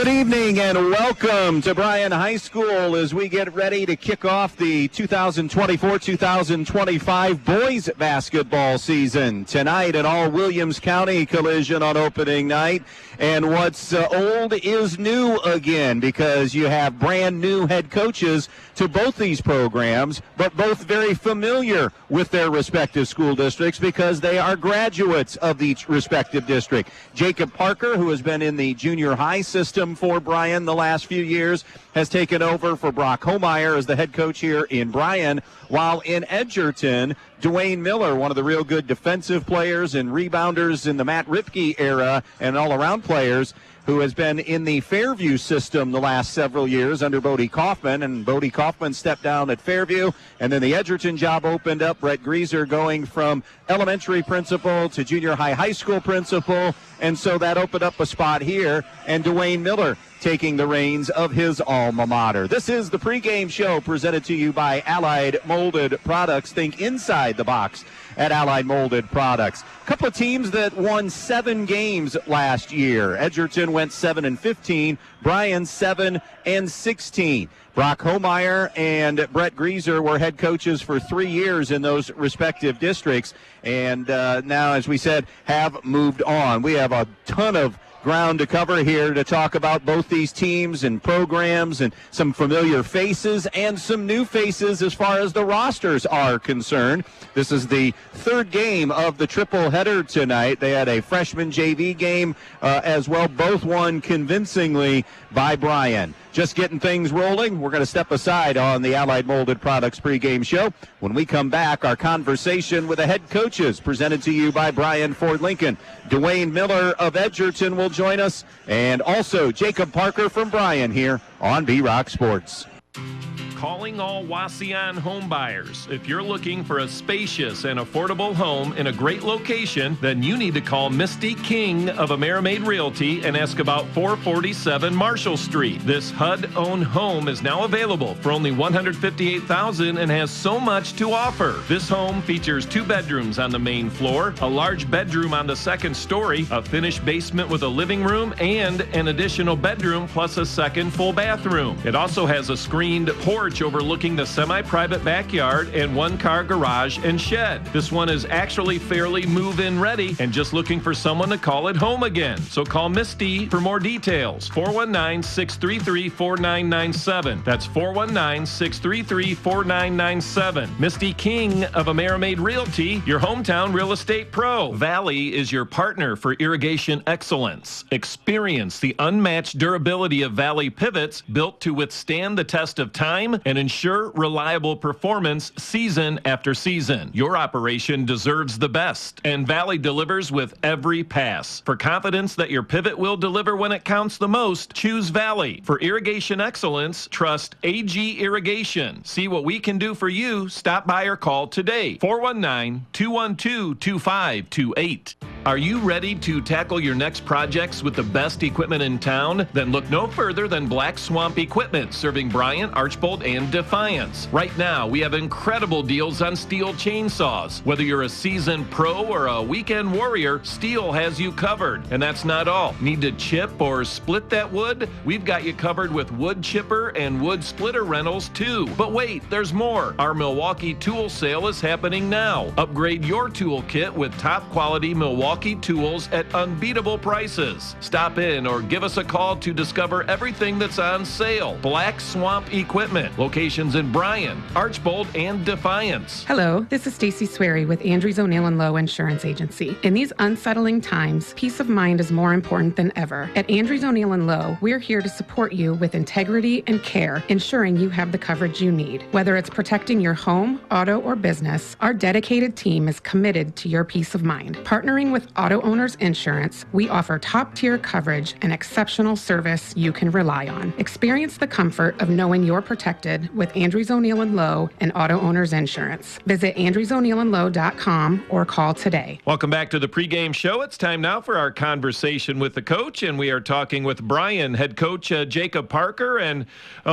Good evening and welcome to Bryan High School as we get ready to kick off the 2024-2025 boys basketball season. Tonight an all-Williams County collision on opening night. And what's old is new again because you have brand new head coaches to both these programs, but both very familiar with their respective school districts because they are graduates of each respective district. Jacob Parker, who has been in the junior high system for Bryan the last few years, has taken over for Brock Homeyer as the head coach here in Bryan, while in Edgerton, Dwayne Miller, one of the real good defensive players and rebounders in the Matt Ripke era and all-around players, who has been in the Fairview system the last several years under Bodie Kaufman, and Bodie Kaufman stepped down at Fairview, and then the Edgerton job opened up. Brett Grieser going from elementary principal to junior high school principal, and so that opened up a spot here, and Dwayne Miller taking the reins of his alma mater. This is the pregame show presented to you by Allied Molded Products. Think inside the box at Allied Molded Products. A couple of teams that won 7 games last year. Edgerton went 7-15, Bryan 7-16. Brock Homeyer and Brett Grieser were head coaches for 3 years in those respective districts, and now, as we said, have moved on. We have a ton of ground to cover here to talk about both these teams and programs and some familiar faces and some new faces as far as the rosters are concerned. This is the third game of the triple header tonight. They had a freshman JV game as well, both won convincingly by Bryan. Just getting things rolling. We're going to step aside on the Allied Molded Products pregame show. When we come back, our conversation with the head coaches presented to you by Bryan Ford Lincoln. Dwayne Miller of Edgerton will join us, and also Jacob Parker from Bryan here on B-Rock Sports. Calling all Wauseon home buyers. If you're looking for a spacious and affordable home in a great location, then you need to call Misty King of Amerimaid Realty and ask about 447 Marshall Street. This HUD-owned home is now available for only $158,000 and has so much to offer. This home features 2 bedrooms on the main floor, a large bedroom on the second story, a finished basement with a living room, and an additional bedroom plus a second full bathroom. It also has a screened porch overlooking the semi-private backyard and 1-car garage and shed. This one is actually fairly move-in ready and just looking for someone to call it home again. So call Misty for more details. 419-633-4997. That's 419-633-4997. Misty King of Amerimaid Realty, your hometown real estate pro. Valley is your partner for irrigation excellence. Experience the unmatched durability of Valley pivots built to withstand the test of time and ensure reliable performance season after season. Your operation deserves the best, and Valley delivers with every pass. For confidence that your pivot will deliver when it counts the most, choose Valley. For irrigation excellence, trust AG Irrigation. See what we can do for you. Stop by or call today. 419-212-2528. Are you ready to tackle your next projects with the best equipment in town? Then look no further than Black Swamp Equipment, serving Bryan, Archbold, and Defiance. Right now, we have incredible deals on Steel chainsaws. Whether you're a seasoned pro or a weekend warrior, Steel has you covered. And that's not all. Need to chip or split that wood? We've got you covered with wood chipper and wood splitter rentals too. But wait, there's more. Our Milwaukee tool sale is happening now. Upgrade your toolkit with top quality Milwaukee tools at unbeatable prices. Stop in or give us a call to discover everything that's on sale. Black Swamp Equipment. Locations in Bryan, Archbold, and Defiance. Hello, this is Stacy Sweary with Andrews O'Neill & Lowe Insurance Agency. In these unsettling times, peace of mind is more important than ever. At Andrews O'Neill & Lowe, we're here to support you with integrity and care, ensuring you have the coverage you need. Whether it's protecting your home, auto, or business, our dedicated team is committed to your peace of mind. Partnering with Auto Owners Insurance, we offer top-tier coverage and exceptional service you can rely on. Experience the comfort of knowing you're protected accepted with Andrews O'Neill & Lowe and Auto Owners Insurance. Visit andrewsoneillandlowe.com or call today. Welcome back to the pregame show. It's time now for our conversation with the coach, and we are talking with Bryan head coach Jacob Parker. And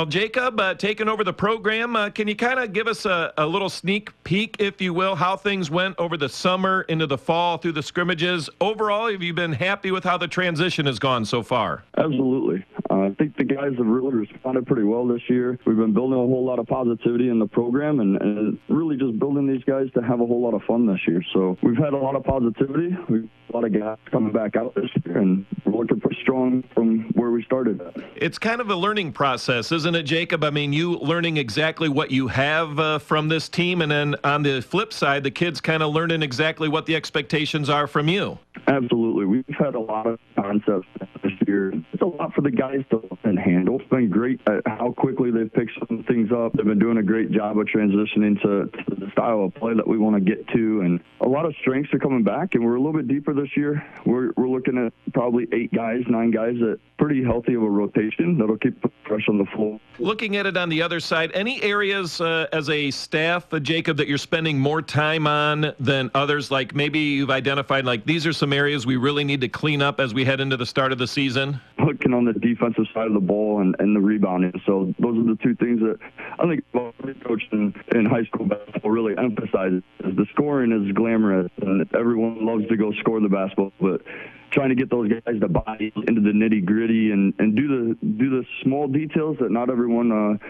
Jacob, taking over the program, can you kind of give us a little sneak peek, if you will, how things went over the summer into the fall through the scrimmages? Overall, have you been happy with how the transition has gone so far? Absolutely. I think the guys have really responded pretty well this year. We've been building a whole lot of positivity in the program and really just building these guys to have a whole lot of fun this year. So we've had a lot of positivity. We've a lot of guys coming back out this year, and we're looking pretty strong from where we started at. It's kind of a learning process, isn't it, Jacob? I mean, you learning exactly what you have from this team, and then on the flip side, the kids kind of learning exactly what the expectations are from you. Absolutely. We've had a lot of concepts this year. It's a lot for the guys to handle. It's been great at how quickly they've picked some things up. They've been doing a great job of transitioning to the style of play that we want to get to, and a lot of strengths are coming back, and we're a little bit deeper this year. We're looking at probably 9 guys that pretty healthy of a rotation that'll keep fresh on the floor. Looking at it on the other side, any areas as a staff, Jacob, that you're spending more time on than others? Like maybe you've identified, like, these are some areas we really need to clean up as we head into the start of the season? Looking on the defensive side of the ball and the rebounding. So those are the two things that I think every coach in high school basketball really emphasizes. The scoring is glamorous, and everyone loves to go score the basketball, but trying to get those guys to buy into the nitty-gritty and do the small details that not everyone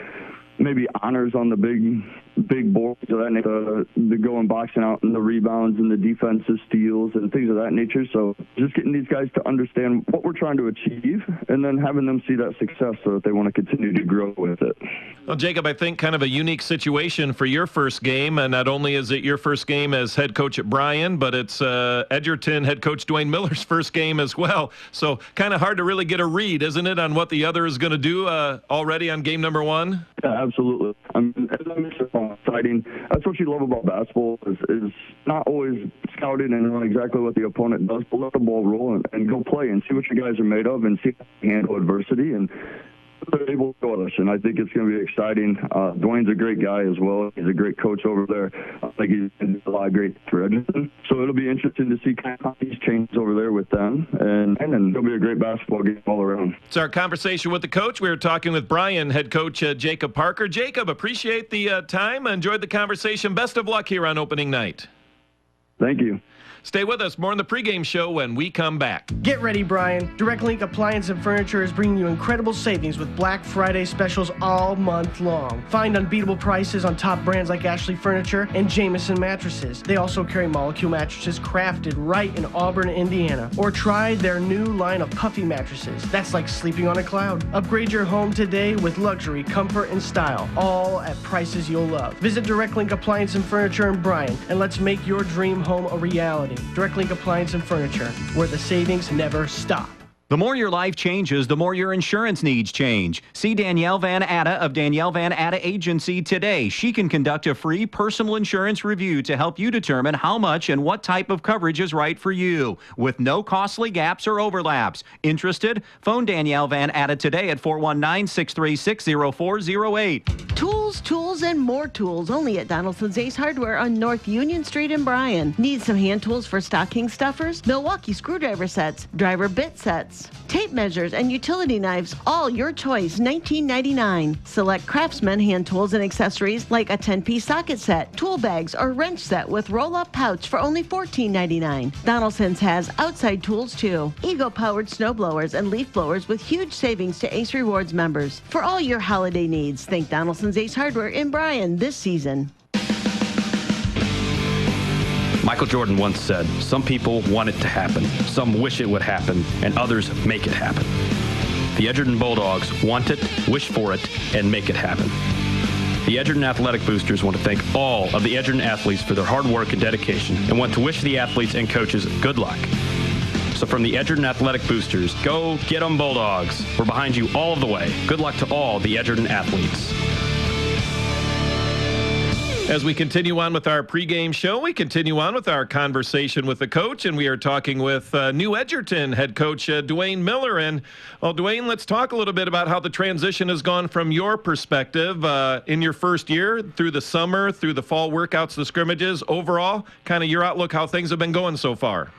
maybe honors on the big boards of that nature, the going boxing out and the rebounds and the defensive steals and things of that nature. So just getting these guys to understand what we're trying to achieve and then having them see that success so that they want to continue to grow with it. Well, Jacob, I think kind of a unique situation for your first game. And not only is it your first game as head coach at Bryan, but it's Edgerton head coach Dwayne Miller's first game as well. So kind of hard to really get a read, isn't it, on what the other is going to do already on game number one? Yeah, absolutely. I mean, as I mentioned, exciting. That's what you love about basketball is not always scouting and knowing exactly what the opponent does, but let the ball roll and go play and see what you guys are made of and see how you handle adversity. And they're able to go us, and I think it's going to be exciting. Dwayne's a great guy as well. He's a great coach over there. I think he's doing a lot of great for Edgerton. So it'll be interesting to see kind of how he's changed over there with them, and it'll be a great basketball game all around. It's our conversation with the coach. We were talking with Bryan head coach Jacob Parker. Jacob, appreciate the time. Enjoyed the conversation. Best of luck here on opening night. Thank you. Stay with us. More on the pregame show when we come back. Get ready, Bryan. Direct Link Appliance and Furniture is bringing you incredible savings with Black Friday specials all month long. Find unbeatable prices on top brands like Ashley Furniture and Jameson Mattresses. They also carry Molecule mattresses crafted right in Auburn, Indiana. Or try their new line of puffy mattresses. That's like sleeping on a cloud. Upgrade your home today with luxury, comfort, and style, all at prices you'll love. Visit Direct Link Appliance and Furniture in Bryan, and let's make your dream home a reality. Direct Link Appliance and Furniture, where the savings never stop. The more your life changes, the more your insurance needs change. See Danielle Van Atta of Danielle Van Atta Agency today. She can conduct a free personal insurance review to help you determine how much and what type of coverage is right for you, with no costly gaps or overlaps. Interested? Phone Danielle Van Atta today at 419-636-0408. Tools, and more tools, only at Donaldson's Ace Hardware on North Union Street in Bryan. Need some hand tools for stocking stuffers? Milwaukee screwdriver sets, driver bit sets, tape measures, and utility knives, all your choice, $19.99. Select Craftsman hand tools and accessories like a 10-piece socket set, tool bags, or wrench set with roll-up pouch for only $14.99. Donaldson's has outside tools too. Ego-powered snow blowers and leaf blowers with huge savings to Ace Rewards members. For all your holiday needs, think Donaldson's Ace Hardware in Bryan this season. Michael Jordan once said, "Some people want it to happen, some wish it would happen, and others make it happen." The Edgerton Bulldogs want it, wish for it, and make it happen. The Edgerton Athletic Boosters want to thank all of the Edgerton athletes for their hard work and dedication, and want to wish the athletes and coaches good luck. So from the Edgerton Athletic Boosters, go get 'em Bulldogs. We're behind you all of the way. Good luck to all the Edgerton athletes. As we continue on with our pregame show, we continue on with our conversation with the coach, and we are talking with new Edgerton head coach Dwayne Miller. And, well, Dwayne, let's talk a little bit about how the transition has gone from your perspective in your first year, through the summer, through the fall workouts, the scrimmages, overall, kind of your outlook, how things have been going so far.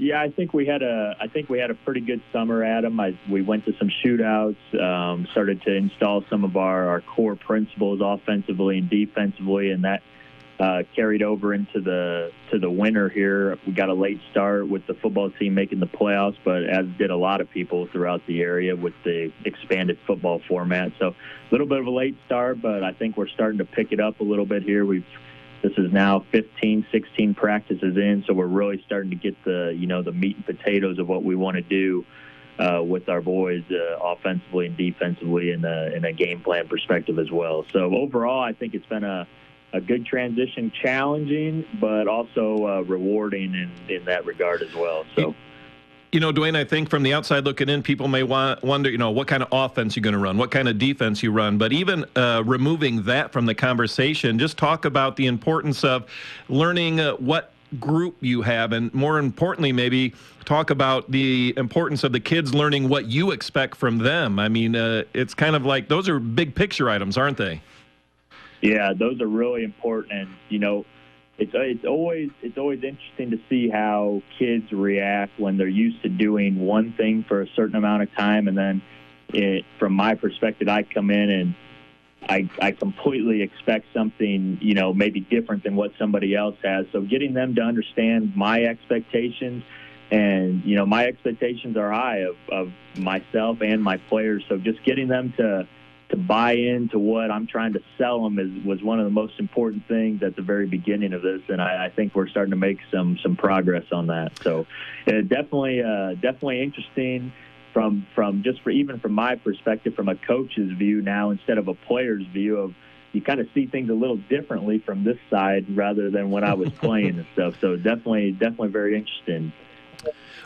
Yeah, I think we had a pretty good summer, Adam. We went to some shootouts, started to install some of our core principles offensively and defensively, and that carried over into the winter here. We got a late start with the football team making the playoffs, but as did a lot of people throughout the area with the expanded football format. So a little bit of a late start, but I think we're starting to pick it up a little bit here. This is now 15, 16 practices in, so we're really starting to get the meat and potatoes of what we want to do with our boys offensively and defensively in a game plan perspective as well. So overall, I think it's been a good transition, challenging, but also rewarding in that regard as well. So. Dwayne, I think from the outside looking in, people may wonder, what kind of offense you're going to run, what kind of defense you run. But even removing that from the conversation, just talk about the importance of learning what group you have, and more importantly, maybe talk about the importance of the kids learning what you expect from them. I mean, it's kind of like those are big picture items, aren't they? Yeah, those are really important, and It's always interesting to see how kids react when they're used to doing one thing for a certain amount of time, and then from my perspective, I come in and I completely expect something, maybe different than what somebody else has. So getting them to understand my expectations, and my expectations are high of myself and my players. So just getting them to buy into what I'm trying to sell them was one of the most important things at the very beginning of this, and I think we're starting to make some progress on that. So definitely interesting from even from my perspective, from a coach's view now instead of a player's view of, you kind of see things a little differently from this side rather than when I was playing and stuff. So definitely very interesting.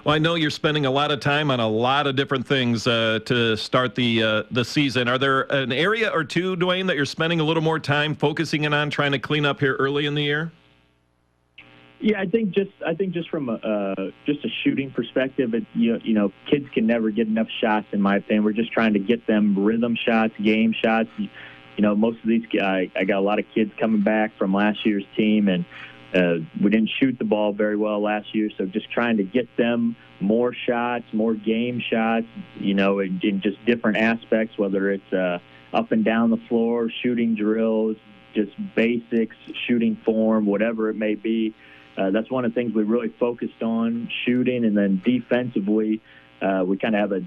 Well, I know you're spending a lot of time on a lot of different things to start the season. Are there an area or two, Dwayne, that you're spending a little more time focusing in on, trying to clean up here early in the year? Yeah, I think just from a shooting perspective, kids can never get enough shots, in my opinion. We're just trying to get them rhythm shots, game shots. Most of these, I got a lot of kids coming back from last year's team, and we didn't shoot the ball very well last year, so just trying to get them more shots, more game shots, in just different aspects, whether it's up and down the floor, shooting drills, just basics, shooting form, whatever it may be. That's one of the things we really focused on, shooting, and then defensively, we kind of have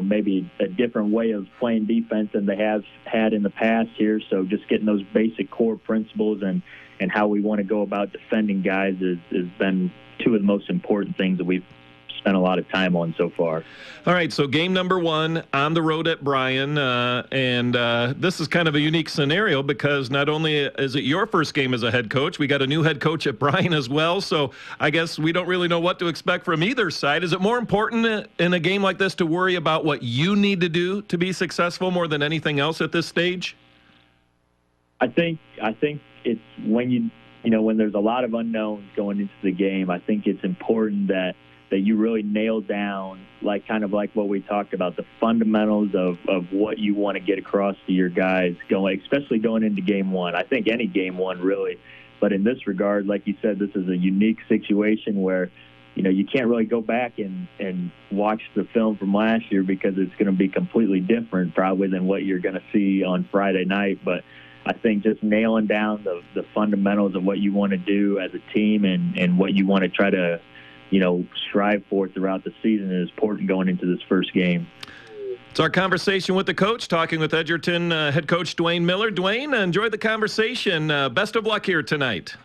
maybe a different way of playing defense than they have had in the past here. So just getting those basic core principles and how we want to go about defending guys has been two of the most important things that we've spent a lot of time on so far. All right, so game number 1 on the road at Bryan, and this is kind of a unique scenario because not only is it your first game as a head coach, we got a new head coach at Bryan as well, so I guess we don't really know what to expect from either side. Is it more important in a game like this to worry about what you need to do to be successful more than anything else at this stage? I think it's when when there's a lot of unknowns going into the game, I think it's important that you really nail down, kind of like what we talked about, the fundamentals of what you want to get across to your guys, especially going into game 1. I think any game 1 really, but in this regard, like you said, this is a unique situation where you can't really go back and watch the film from last year because it's going to be completely different probably than what you're going to see on Friday night. But I think just nailing down the fundamentals of what you want to do as a team and what you want to try to strive for throughout the season is important going into this first game. It's our conversation with the coach, talking with Edgerton head coach Dwayne Miller. Dwayne, enjoy the conversation. Best of luck here tonight.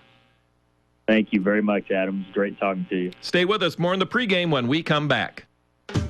Thank you very much, Adam. It's great talking to you. Stay with us. More in the pregame when we come back.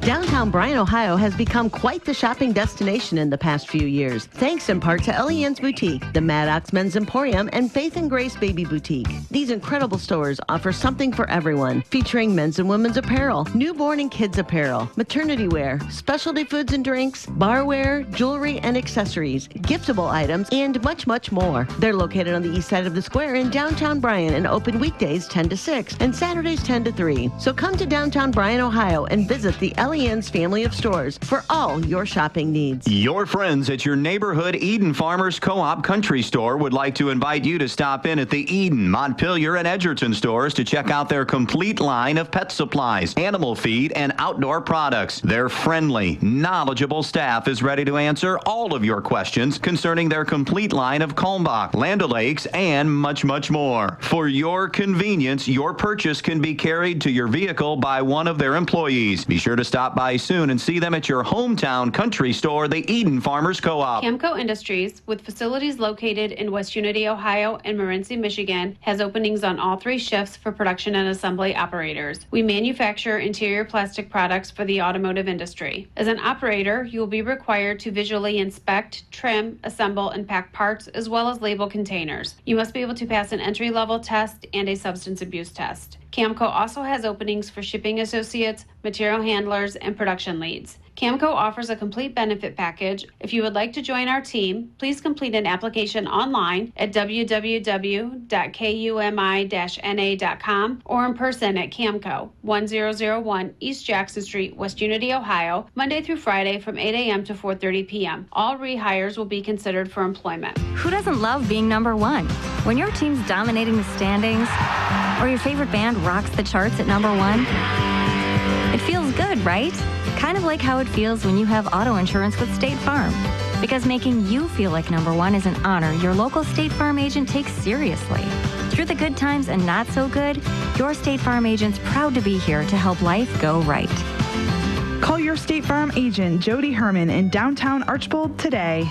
Downtown Bryan, Ohio has become quite the shopping destination in the past few years, thanks in part to Elian's Boutique, the Maddox Men's Emporium, and Faith and Grace Baby Boutique. These incredible stores offer something for everyone, featuring men's and women's apparel, newborn and kids apparel, maternity wear, specialty foods and drinks, barware, jewelry and accessories, giftable items, and much, much more. They're located on the east side of the square in downtown Bryan and open weekdays 10 to 6 and Saturdays 10 to 3. So come to downtown Bryan, Ohio and visit the Elian's family of stores for all your shopping needs. Your friends at your neighborhood Eden Farmers Co-op Country Store would like to invite you to stop in at the Eden, Montpelier, and Edgerton stores to check out their complete line of pet supplies, animal feed, and outdoor products. Their friendly, knowledgeable staff is ready to answer all of your questions concerning their complete line of Kalmbach, Land O'Lakes, and much, much more. For your convenience, your purchase can be carried to your vehicle by one of their employees. Be sure to stop by soon and see them at your hometown country store, the Eden Farmers Co-op. Camco Industries, with facilities located in West Unity, Ohio and Morenci, Michigan, has openings on all 3 shifts for production and assembly operators. We manufacture interior plastic products for the automotive industry. As an operator, you will be required to visually inspect, trim, assemble, and pack parts, as well as label containers. You must be able to pass an entry-level test and a substance abuse test. Camco also has openings for shipping associates, material handlers, and production leads. Camco offers a complete benefit package. If you would like to join our team, please complete an application online at www.kumi-na.com or in person at Camco, 1001 East Jackson Street, West Unity, Ohio, Monday through Friday from 8 a.m. to 4:30 p.m. All rehires will be considered for employment. Who doesn't love being number one? When your team's dominating the standings, or your favorite band rocks the charts at number one, it feels good, right? Kind of like how it feels when you have auto insurance with State Farm. Because making you feel like number one is an honor your local State Farm agent takes seriously. Through the good times and not so good, your State Farm agent's proud to be here to help life go right. Call your State Farm agent, Jody Herman, in downtown Archbold today.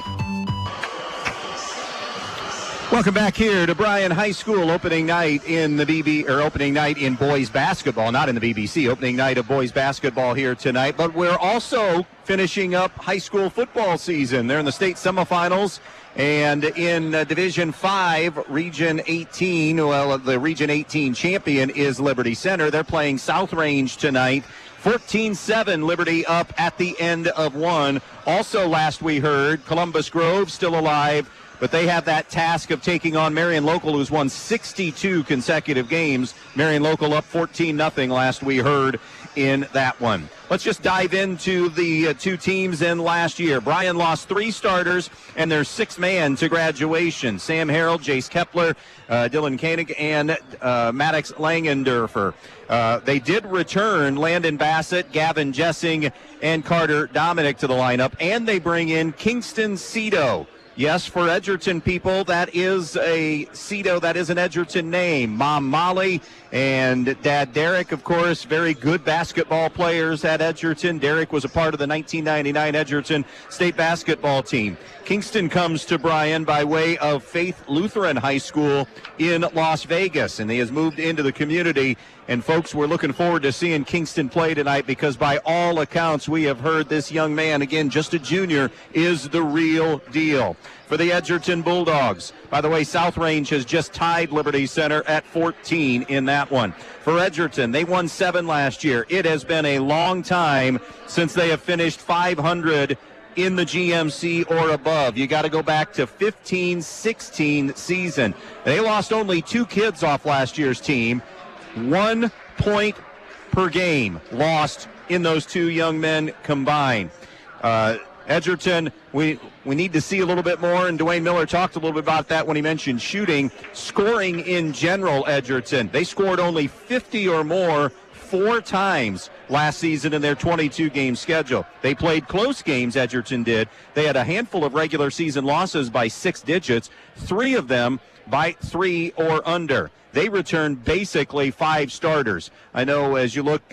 Welcome back here to Bryan High School, opening night in the opening night in boys basketball, not in the BBC, opening night of boys basketball here tonight. But we're also finishing up high school football season. They're in the state semifinals, and in Division 5, Region 18, well, the Region 18 champion is Liberty Center. They're playing South Range tonight. 14-7, Liberty up at the end of one. Also, last we heard, Columbus Grove still alive, but they have that task of taking on Marion Local, who's won 62 consecutive games. Marion Local up 14-0 last we heard in that one. Let's just dive into the 2 teams in last year. Bryan lost 3 starters and their 6th man to graduation. Sam Harold, Jace Kepler, Dylan Koenig, and Maddox Langendorfer. They did return Landon Bassett, Gavin Jessing, and Carter Dominic to the lineup, and they bring in Kingston Cito. Yes, for Edgerton people, that is a Cito, that is an Edgerton name. Mom Molly and Dad Derek, of course, very good basketball players at Edgerton. Derek was a part of the 1999 Edgerton state basketball team. Kingston comes to Bryan by way of Faith Lutheran High School in Las Vegas, and he has moved into the community. And folks, we're looking forward to seeing Kingston play tonight because by all accounts we have heard this young man, again, just a junior, is the real deal. For the Edgerton Bulldogs, by the way, South Range has just tied Liberty Center at 14 in that one. For Edgerton, they won 7 last year. It has been a long time since they have finished 500 in the GMC or above. You got to go back to 15-16 season. They lost only 2 kids off last year's team. 1 point per game lost in those 2 young men combined. Edgerton, we need to see a little bit more, and Dwayne Miller talked a little bit about that when he mentioned shooting. Scoring in general, Edgerton, they scored only 50 or more 4 times last season in their 22-game schedule. They played close games, Edgerton did. They had a handful of regular season losses by 6 digits, 3 of them by 3 or under. They returned basically 5 starters. I know as you look,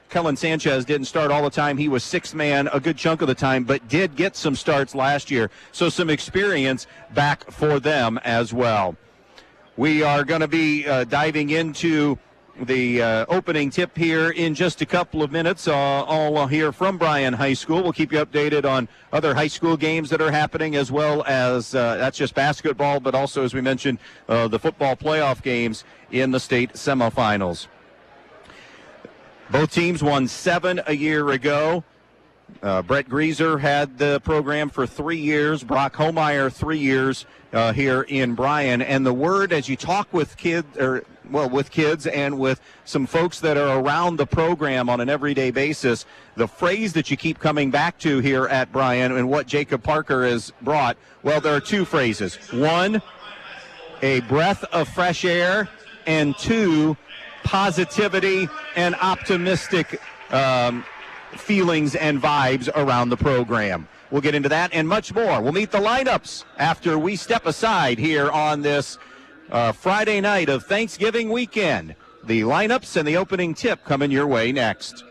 Kellen Sanchez didn't start all the time. He was 6th man a good chunk of the time, but did get some starts last year. So some experience back for them as well. We are going to be diving into the opening tip here in just a couple of minutes. I'll hear from Bryan High School. We'll keep you updated on other high school games that are happening, as well as that's just basketball, but also, as we mentioned, the football playoff games in the state semifinals. Both teams won 7 a year ago. Brett Grieser had the program for 3 years. Brock Homeyer 3 years here in Bryan. And the word, as you talk with kids and with some folks that are around the program on an everyday basis, the phrase that you keep coming back to here at Bryan and what Jacob Parker has brought, well, there are 2 phrases. 1, a breath of fresh air, and 2, positivity and optimistic feelings and vibes around the program. We'll get into that and much more. We'll meet the lineups after we step aside here on this Friday night of Thanksgiving weekend. The lineups and the opening tip coming your way next.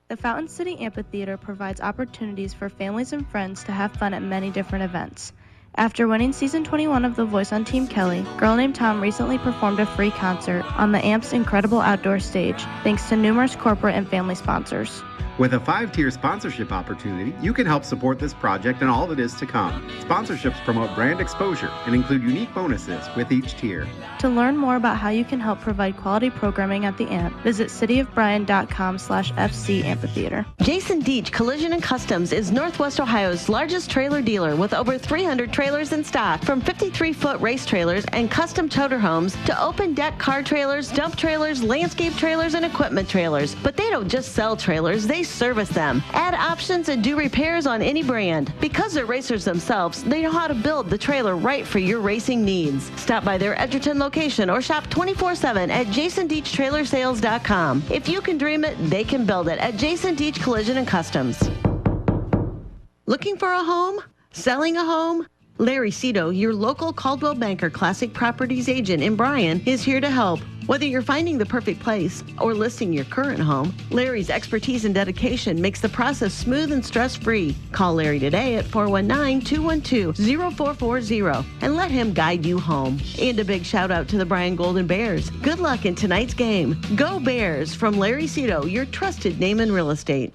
The Fountain City Amphitheater provides opportunities for families and friends to have fun at many different events. After winning Season 21 of The Voice on Team Kelly, Girl Named Tom recently performed a free concert on the AMP's incredible outdoor stage, thanks to numerous corporate and family sponsors. With a 5-tier sponsorship opportunity, you can help support this project and all that is to come. Sponsorships promote brand exposure and include unique bonuses with each tier. To learn more about how you can help provide quality programming at the AMP, visit cityofbryan.com/FC Amphitheater. Jason Deach Collision and Customs is Northwest Ohio's largest trailer dealer with over 300 trailers in stock, from 53-foot race trailers and custom toter homes to open deck car trailers, dump trailers, landscape trailers, and equipment trailers. But they don't just sell trailers, they service them, add options, and do repairs on any brand. Because they're racers themselves, they know how to build the trailer right for your racing needs. Stop by their Edgerton location or shop 24/7 at jasondeachtrailersales.com. If you can dream it, they can build it at Jason Deach Collision and Customs. Looking for a home? Selling a home? Larry Cito, your local Caldwell Banker Classic Properties agent in Bryan, is here to help. Whether you're finding the perfect place or listing your current home, Larry's expertise and dedication makes the process smooth and stress-free. Call Larry today at 419-212-0440 and let him guide you home. And a big shout out to the Bryan Golden Bears. Good luck in tonight's game. Go Bears, from Larry Cito, your trusted name in real estate.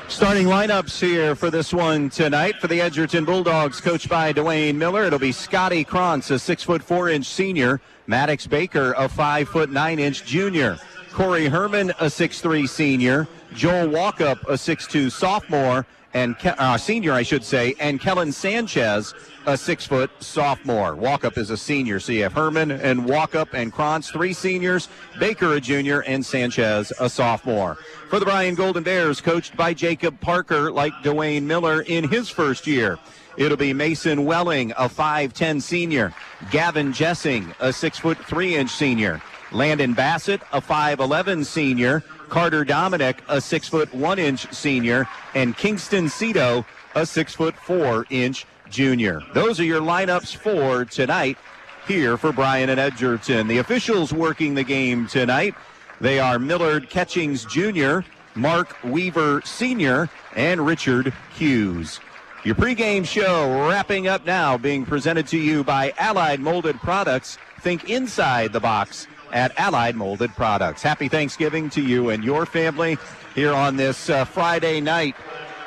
Starting lineups here for this one tonight for the Edgerton Bulldogs, coached by Dwayne Miller. It'll be Scotty Krantz, a 6'4" senior. Maddox Baker, a 5'9" junior. Corey Herman, a 6'3" senior. Joel Walkup, a 6'2" sophomore, and senior, I should say, and Kellen Sanchez, a 6' sophomore. Walkup is a senior, so you have Herman and Walkup and Krantz, 3 seniors, Baker a junior, and Sanchez a sophomore. For the Bryan Golden Bears, coached by Jacob Parker, like Dwayne Miller in his first year. It'll be Mason Welling, a 5'10" senior. Gavin Jessing, a 6'3" senior. Landon Bassett, a 5'11" senior. Carter Dominic, a 6'1" senior. And Kingston Cito, a 6'4" junior. Those are your lineups for tonight here for Bryan and Edgerton. The officials working the game tonight, they are Millard Catchings Jr., Mark Weaver Sr., and Richard Hughes. Your pregame show wrapping up now, being presented to you by Allied Molded Products. Think inside the box at Allied Molded Products. Happy Thanksgiving to you and your family here on this Friday night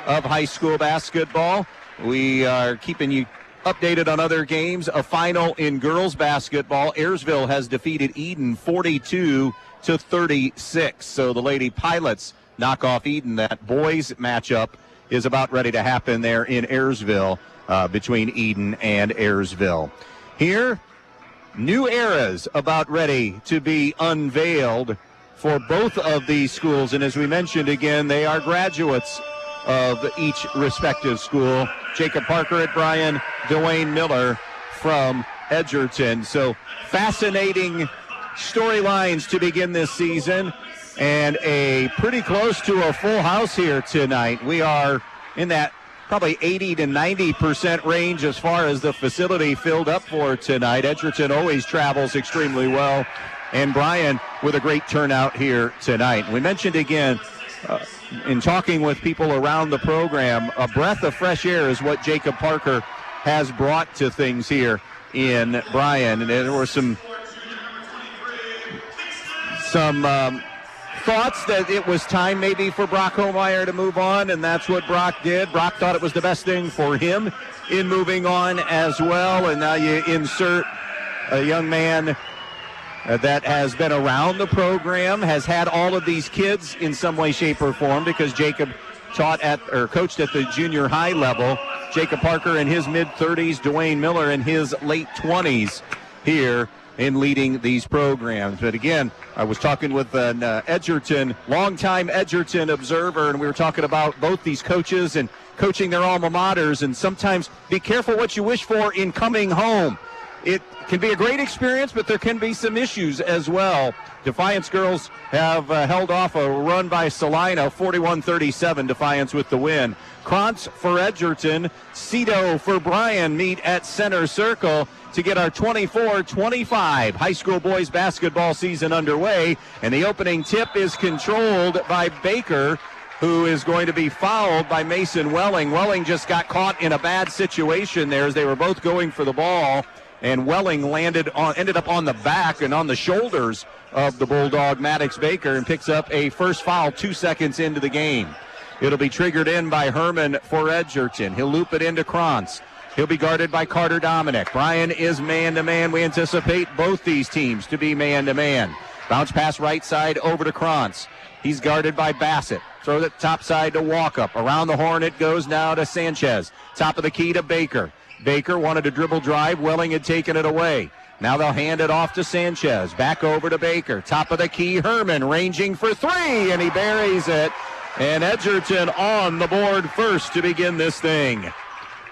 of high school basketball. We are keeping you updated on other games. A final in girls basketball. Ayersville has defeated Eden 42-36. So the Lady Pilots knock off Eden. That boys matchup is about ready to happen there in Ayersville between Eden and Ayersville. Here, new eras about ready to be unveiled for both of these schools. And as we mentioned again, they are graduates of each respective school. Jacob Parker at Bryan, Dwayne Miller from Edgerton. So fascinating storylines to begin this season, and a pretty close to a full house here tonight. We are in that probably 80 to 90% range as far as the facility filled up for tonight. Edgerton always travels extremely well, and Bryan with a great turnout here tonight. We mentioned again, in talking with people around the program, a breath of fresh air is what Jacob Parker has brought to things here in Bryan. And there were some some thoughts that it was time maybe for Brock Homeyer to move on, and that's what Brock did. Brock thought it was the best thing for him in moving on as well, and now you insert a young man that has been around the program, has had all of these kids in some way, shape, or form, because Jacob coached at the junior high level. Jacob Parker in his mid-30s, Dwayne Miller in his late 20s here in leading these programs. But again, I was talking with an Edgerton, longtime Edgerton observer, and we were talking about both these coaches and coaching their alma maters, and sometimes be careful what you wish for in coming home. It can be a great experience, but there can be some issues as well. Defiance girls have held off a run by Salina, 41-37, Defiance with the win. Krantz for Edgerton, Cito for Bryan meet at center circle to get our 24-25 high school boys basketball season underway. And the opening tip is controlled by Baker, who is going to be fouled by Mason Welling. Welling just got caught in a bad situation there as they were both going for the ball. And Welling ended up on the back and on the shoulders of the Bulldog, Maddox Baker, and picks up a first foul 2 seconds into the game. It'll be triggered in by Herman for Edgerton. He'll loop it into Krantz. He'll be guarded by Carter Dominic. Bryan is man-to-man. We anticipate both these teams to be man-to-man. Bounce pass right side over to Krantz. He's guarded by Bassett. Throw the top side to Walkup. Around the horn it goes now to Sanchez. Top of the key to Baker. Baker wanted a dribble drive. Welling had taken it away. Now they'll hand it off to Sanchez. Back over to Baker. Top of the key, Herman ranging for three, and he buries it. And Edgerton on the board first to begin this thing.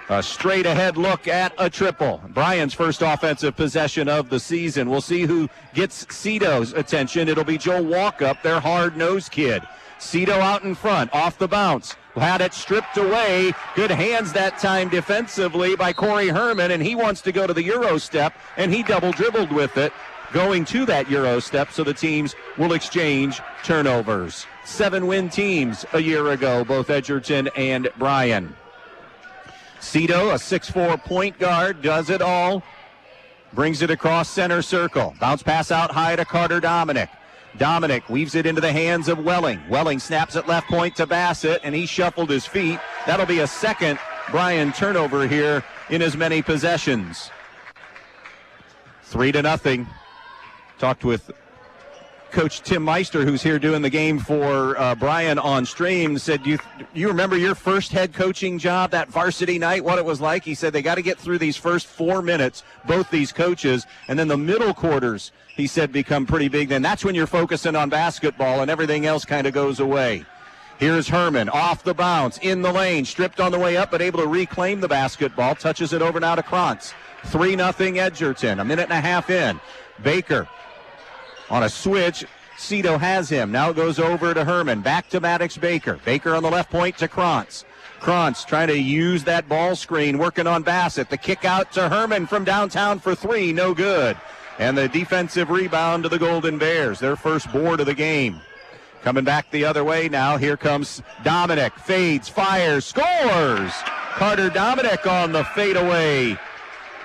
A straight-ahead look at a triple. Bryan's first offensive possession of the season. We'll see who gets Cito's attention. It'll be Joe Walkup, their hard-nosed kid. Cito out in front, off the bounce. Had it stripped away. Good hands that time defensively by Corey Herman, and he wants to go to the Euro step, and he double-dribbled with it, going to that Euro step, so the teams will exchange turnovers. 7-win teams a year ago, both Edgerton and Bryan. Cito, a 6'4" point guard, does it all. Brings it across center circle. Bounce pass out high to Carter Dominic. Dominic weaves it into the hands of Welling. Welling snaps at left point to Bassett, and he shuffled his feet. That'll be a second Bryan turnover here in as many possessions. 3-0. Talked with Coach Tim Meister, who's here doing the game for Bryan on stream, said, you remember your first head coaching job, that varsity night, what it was like? He said they got to get through these first 4 minutes, both these coaches, and then the middle quarters, he said, become pretty big. Then that's when you're focusing on basketball and everything else kind of goes away. Here's Herman off the bounce, in the lane, stripped on the way up, but able to reclaim the basketball, touches it over now to Krantz. 3-0 Edgerton, a minute and a half in. Baker on a switch, Cito has him. Now it goes over to Herman. Back to Maddox Baker. Baker on the left point to Krantz. Krantz trying to use that ball screen, working on Bassett. The kick out to Herman from downtown for three, no good. And the defensive rebound to the Golden Bears, their first board of the game. Coming back the other way now, here comes Dominic. Fades, fires, scores! Carter Dominic on the fadeaway.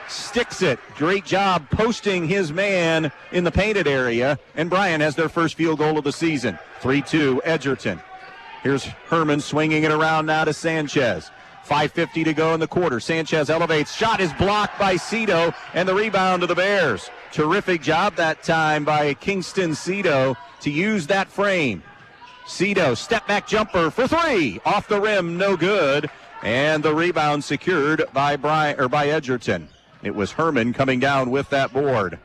Sticks it. Great job posting his man in the painted area. And Bryan has their first field goal of the season. 3-2 Edgerton. Here's Herman swinging it around now to Sanchez. 5:50 to go in the quarter. Sanchez elevates. Shot is blocked by Cito, and the rebound to the Bears. Terrific job that time by Kingston Cito to use that frame. Cito, step back jumper for three. Off the rim, no good. And the rebound secured by Edgerton. It was Herman coming down with that board.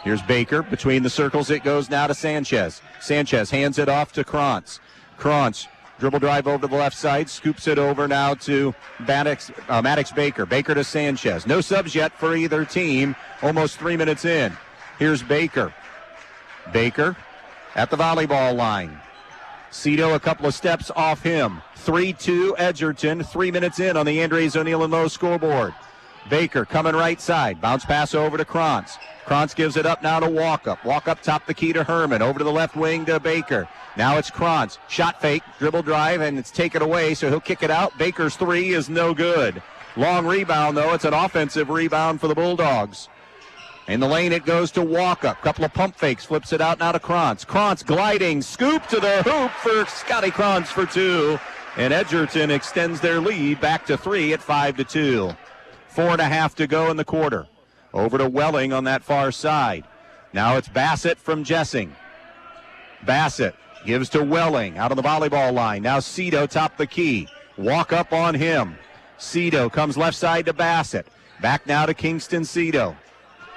Here's Baker. Between the circles it goes now to Sanchez. Sanchez hands it off to Krantz. Krantz, dribble drive over to the left side, scoops it over now to Maddox Baker. Baker to Sanchez. No subs yet for either team. Almost 3 minutes in. Here's Baker. Baker at the volleyball line. Cito a couple of steps off him. 3-2 Edgerton. 3 minutes in on the Andres O'Neill and Lowe scoreboard. Baker coming right side. Bounce pass over to Krantz. Krantz gives it up now to Walkup. Walkup top the key to Herman. Over to the left wing to Baker. Now it's Krantz. Shot fake, dribble drive, and it's taken away, so he'll kick it out. Baker's three is no good. Long rebound, though. It's an offensive rebound for the Bulldogs. In the lane it goes to Walkup. Couple of pump fakes, flips it out now to Krantz. Krantz gliding, scoop to the hoop for Scotty Krantz for 2. And Edgerton extends their lead back to 3 at 5-2. 4.5 to go in the quarter. Over to Welling on that far side. Now it's Bassett from Jessing. Bassett gives to Welling out on the volleyball line. Now Cito top the key. Walk up on him. Cito comes left side to Bassett. Back now to Kingston Cito.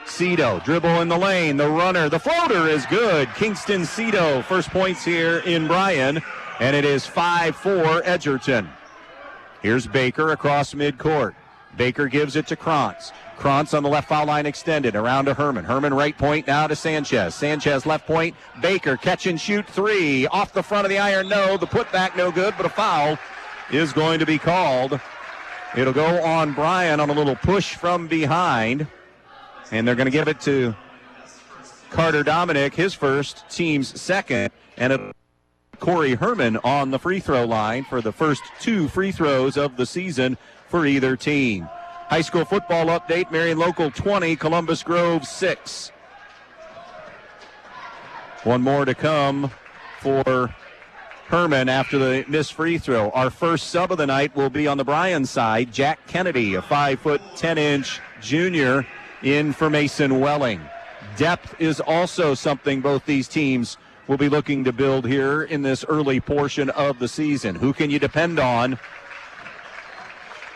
Cito dribble in the lane. The runner, the floater is good. Kingston Cito first points here in Bryan. And it is 5-4 Edgerton. Here's Baker across midcourt. Baker gives it to Krantz. Krantz on the left foul line extended. Around to Herman. Herman right point now to Sanchez. Sanchez left point. Baker catch and shoot 3. Off the front of the iron, no. The putback no good, but a foul is going to be called. It'll go on Bryan on a little push from behind. And they're going to give it to Carter Dominic, his first, team's second. And Corey Herman on the free throw line for the first 2 free throws of the season for either team. High school football update, Marion Local 20, Columbus Grove 6. One more to come for Herman after the missed free throw. Our first sub of the night will be on the Bryan side, Jack Kennedy, a 5'10" junior in for Mason Welling. Depth is also something both these teams will be looking to build here in this early portion of the season. Who can you depend on?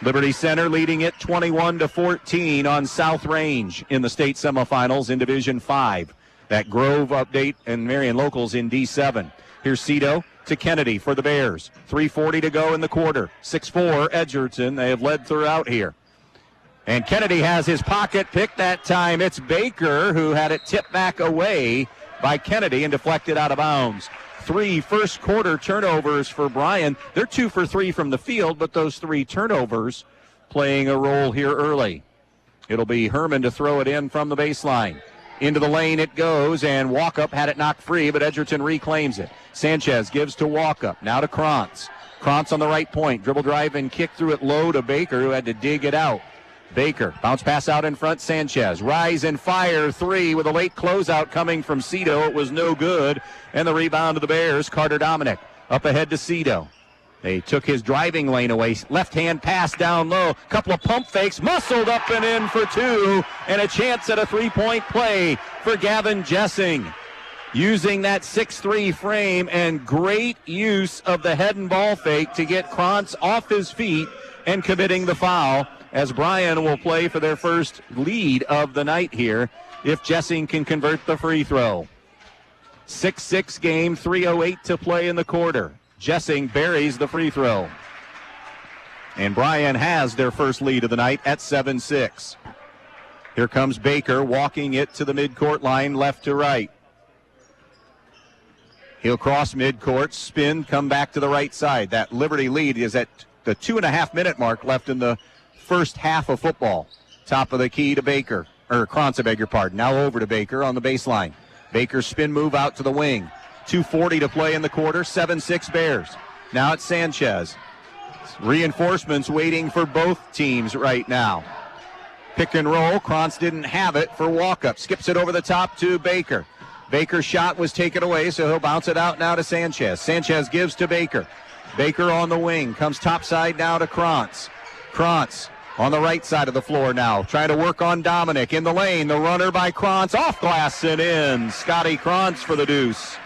Liberty Center leading it 21-14 on South Range in the state semifinals in Division 5. That Grove update and Marion Locals in D7. Here's Cito to Kennedy for the Bears. 3:40 to go in the quarter. 6-4 Edgerton. They have led throughout here. And Kennedy has his pocket pick that time. It's Baker who had it tipped back away by Kennedy and deflected out of bounds. 3 first quarter turnovers for Bryan. They're 2 for 3 from the field, but those 3 turnovers playing a role here early. It'll be Herman to throw it in from the baseline. Into the lane it goes, and Walkup had it knocked free, but Edgerton reclaims it. Sanchez gives to Walkup. Now to Krantz. Krantz on the right point. Dribble drive and kick through it low to Baker, who had to dig it out. Baker, bounce pass out in front, Sanchez. Rise and fire 3 with a late closeout coming from Cito. It was no good. And the rebound to the Bears, Carter Dominic. Up ahead to Cito. They took his driving lane away. Left-hand pass down low. Couple of pump fakes. Muscled up and in for 2. And a chance at a 3-point play for Gavin Jessing. Using that 6'3" frame and great use of the head and ball fake to get Krantz off his feet and committing the foul, as Bryan will play for their first lead of the night here if Jessing can convert the free throw. 6-6 game, 3:08 to play in the quarter. Jessing buries the free throw. And Bryan has their first lead of the night at 7-6. Here comes Baker walking it to the midcourt line left to right. He'll cross midcourt, spin, come back to the right side. That Liberty lead is at the 2.5-minute mark left in the first half of football. Top of the key to Baker, or Krantz, I beg your pardon. Now over to Baker on the baseline. Baker spin move out to the wing. 2:40 to play in the quarter, 7-6 Bears. Now it's Sanchez. Reinforcements waiting for both teams right now. Pick and roll, Krantz didn't have it for Walkup. Skips it over the top to Baker. Baker's shot was taken away, so he'll bounce it out now to Sanchez. Sanchez gives to Baker. Baker on the wing, comes topside now to Krantz. Krantz on the right side of the floor now, trying to work on Dominic. In the lane, the runner by Krantz, off glass and in. Scotty Krantz for the deuce.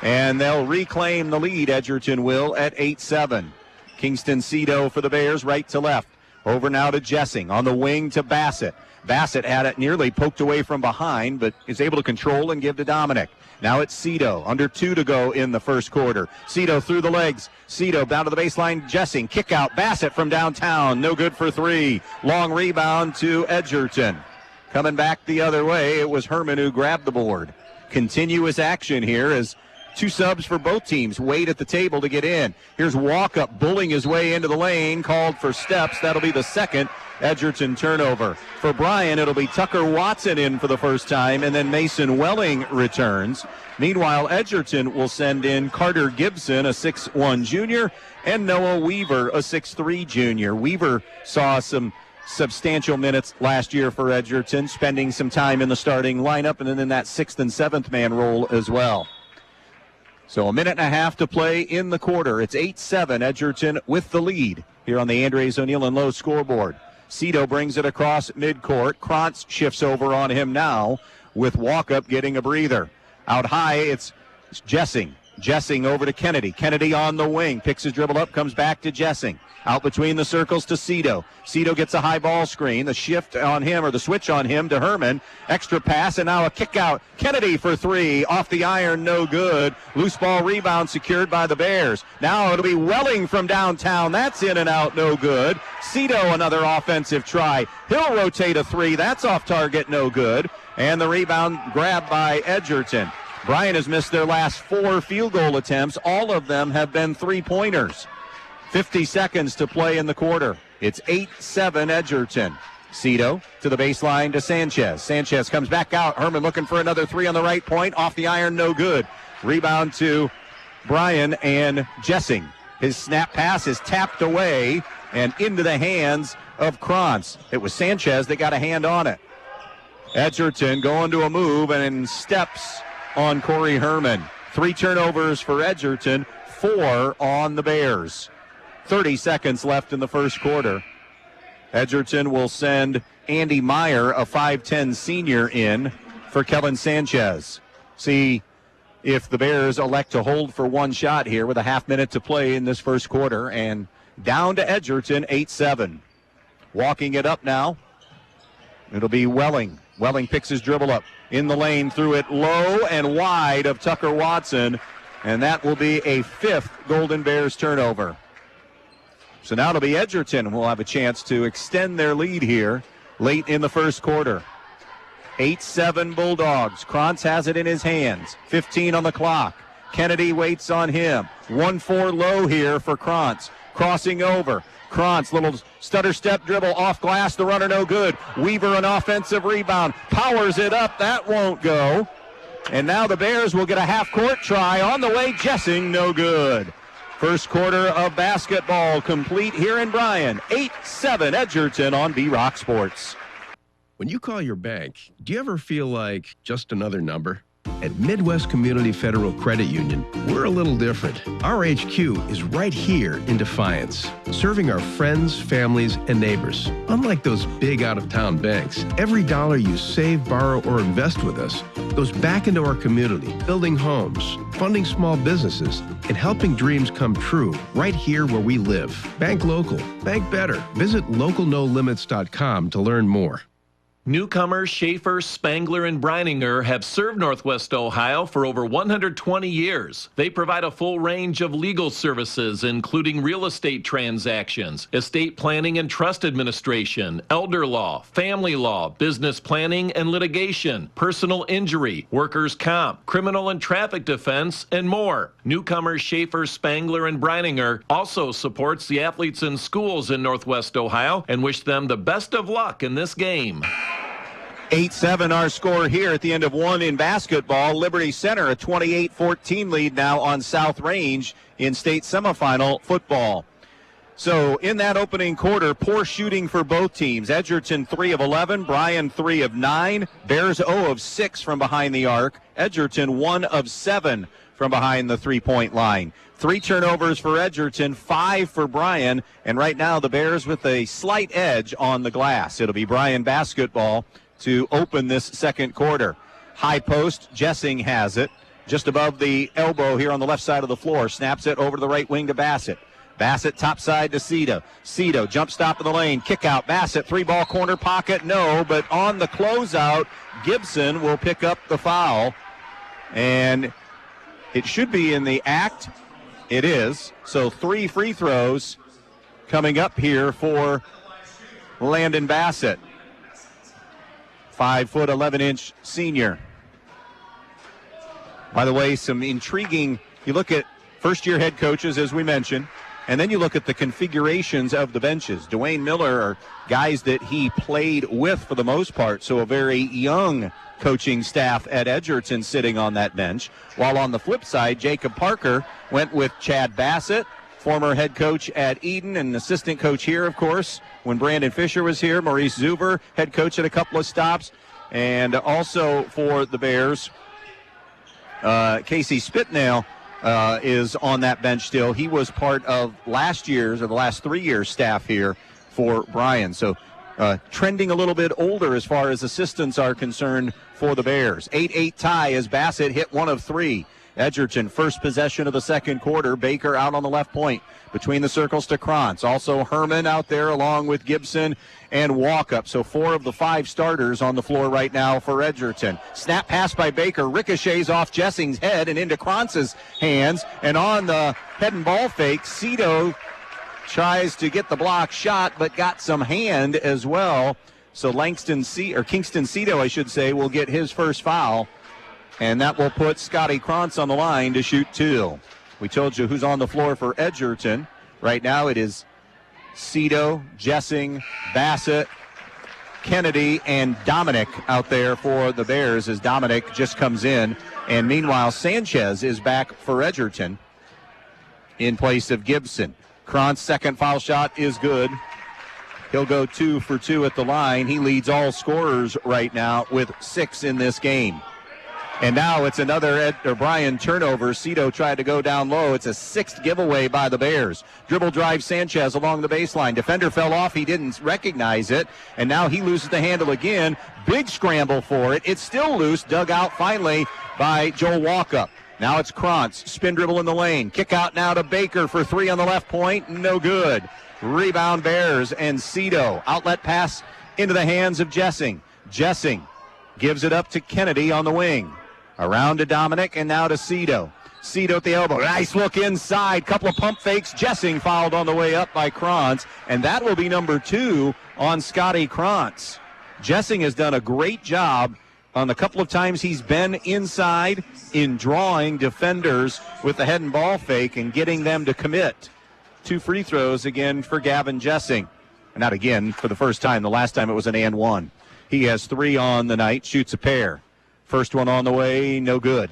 And they'll reclaim the lead, Edgerton will, at 8-7. Kingston Cito for the Bears, right to left. Over now to Jessing, on the wing to Bassett. Bassett had it nearly poked away from behind, but is able to control and give to Dominic. Now it's Cito, under 2 to go in the first quarter. Cito through the legs. Cito down to the baseline, Jessing, kick out, Bassett from downtown, no good for 3. Long rebound to Edgerton. Coming back the other way, it was Herman who grabbed the board. Continuous action here as 2 subs for both teams wait at the table to get in. Here's Walkup bullying his way into the lane, called for steps. That'll be the second Edgerton turnover. For Bryan, it'll be Tucker Watson in for the first time, and then Mason Welling returns. Meanwhile, Edgerton will send in Carter Gibson, a 6'1 junior, and Noah Weaver, a 6'3 junior. Weaver saw some substantial minutes last year for Edgerton, spending some time in the starting lineup and then in that 6th and 7th man role as well. So a minute and a half to play in the quarter. It's 8-7, Edgerton with the lead here on the Andres O'Neill and Lowe scoreboard. Cito brings it across midcourt. Krantz shifts over on him now with Walkup getting a breather. Out high, it's Jessing. Jessing over to Kennedy. Kennedy on the wing. Picks his dribble up, comes back to Jessing. Out between the circles to Cito. Cito gets a high ball screen. The shift on him, or the switch on him to Herman. Extra pass, and now a kick out. Kennedy for three. Off the iron, no good. Loose ball rebound secured by the Bears. Now it'll be Welling from downtown. That's in and out, no good. Cito, another offensive try. He'll rotate a three. That's off target, no good. And the rebound grabbed by Edgerton. Bryan has missed their last 4 field goal attempts. All of them have been three-pointers. 50 seconds to play in the quarter. It's 8-7 Edgerton. Cito to the baseline to Sanchez. Sanchez comes back out. Herman looking for another three on the right point. Off the iron, no good. Rebound to Bryan and Jessing. His snap pass is tapped away and into the hands of Krantz. It was Sanchez that got a hand on it. Edgerton going to a move and steps on Corey Herman. 3 turnovers for Edgerton, 4 on the Bears. 30 seconds left in the first quarter. Edgerton will send Andy Meyer, a 5'10 senior, in for Kellen Sanchez. See if the Bears elect to hold for one shot here with a half minute to play in this first quarter. And down to Edgerton, 8-7. Walking it up now, it'll be Welling. Welling picks his dribble up in the lane, threw it low and wide of Tucker Watson, and that will be a 5th Golden Bears turnover. So now it'll be Edgerton who will have a chance to extend their lead here late in the first quarter. 8-7 Bulldogs. Krantz has it in his hands. 15 on the clock. Kennedy waits on him. 1-4 low here for Krantz. Crossing over. Krantz, little stutter step dribble off glass. The runner no good. Weaver an offensive rebound. Powers it up. That won't go. And now the Bears will get a half-court try. On the way, Jessing, no good. First quarter of basketball complete here in Bryan. 8-7 Edgerton on B-Rock Sports. When you call your bank, do you ever feel like just another number? At Midwest Community Federal Credit Union, we're a little different. Our HQ is right here in Defiance, serving our friends, families, and neighbors. Unlike those big out-of-town banks, every dollar you save, borrow, or invest with us goes back into our community, building homes, funding small businesses, and helping dreams come true right here where we live. Bank local. Bank better. Visit localnolimits.com to learn more. Newcomers Schaefer, Spangler, and Brininger have served Northwest Ohio for over 120 years. They provide a full range of legal services, including real estate transactions, estate planning and trust administration, elder law, family law, business planning and litigation, personal injury, workers' comp, criminal and traffic defense, and more. Newcomers Schaefer, Spangler, and Brininger also supports the athletes in schools in Northwest Ohio and wish them the best of luck in this game. 8-7 our score here at the end of one in basketball. Liberty Center a 28-14 lead now on South Range in state semifinal football. So in that opening quarter, poor shooting for both teams. Edgerton 3 of 11, Bryan 3 of 9, Bears 0 of 6 from behind the arc, Edgerton 1 of 7 from behind the three-point line. 3 turnovers for Edgerton, 5 for Bryan, and right now the Bears with a slight edge on the glass. It'll be Bryan basketball to open this second quarter. High post, Jessing has it just above the elbow here on the left side of the floor. Snaps it over to the right wing to Bassett. Bassett top side to Cito. Cito jump stop in the lane, kick out. Bassett 3-ball corner pocket, no, but on the closeout, Gibson will pick up the foul. And it should be in the act. It is. So 3 free throws coming up here for Landon Bassett. 5', 11-inch senior. By the way, some intriguing, you look at first-year head coaches, as we mentioned, and then you look at the configurations of the benches. Dwayne Miller are guys that he played with for the most part, so a very young coaching staff at Edgerton sitting on that bench. While on the flip side, Jacob Parker went with Chad Bassett, former head coach at Eden and assistant coach here, of course, when Brandon Fisher was here. Maurice Zuber, head coach at a couple of stops. And also for the Bears, Casey Spitnail is on that bench still. He was part of the last 3 years staff here for Bryan. So trending a little bit older as far as assistants are concerned for the Bears. 8-8 tie as Bassett hit 1 of 3. Edgerton, first possession of the second quarter. Baker out on the left point. Between the circles to Krantz. Also Herman out there along with Gibson and Walkup. So 4 of the 5 starters on the floor right now for Edgerton. Snap pass by Baker. Ricochets off Jessing's head and into Krantz's hands. And on the head and ball fake, Cito tries to get the block shot but got some hand as well. So Kingston Cito, I should say, will get his first foul. And that will put Scotty Krantz on the line to shoot 2. We told you who's on the floor for Edgerton. Right now it is Cito, Jessing, Bassett, Kennedy, and Dominic out there for the Bears as Dominic just comes in. And meanwhile, Sanchez is back for Edgerton in place of Gibson. Krantz's second foul shot is good. He'll go 2 for 2 at the line. He leads all scorers right now with 6 in this game. And now it's another Bryan turnover. Cito tried to go down low. It's a 6th giveaway by the Bears. Dribble drive Sanchez along the baseline. Defender fell off. He didn't recognize it. And now he loses the handle again. Big scramble for it. It's still loose. Dug out finally by Joel Walkup. Now it's Krantz. Spin dribble in the lane. Kick out now to Baker for 3 on the left point. No good. Rebound Bears and Cito. Outlet pass into the hands of Jessing. Jessing gives it up to Kennedy on the wing. Around to Dominic and now to Cito. Cito at the elbow. Nice look inside. Couple of pump fakes. Jessing fouled on the way up by Krantz. And that will be number 2 on Scotty Krantz. Jessing has done a great job on the couple of times he's been inside in drawing defenders with the head and ball fake and getting them to commit. 2 free throws again for Gavin Jessing. Not again for the first time. The last time it was an and 1. He has 3 on the night. Shoots a pair. First one on the way, no good.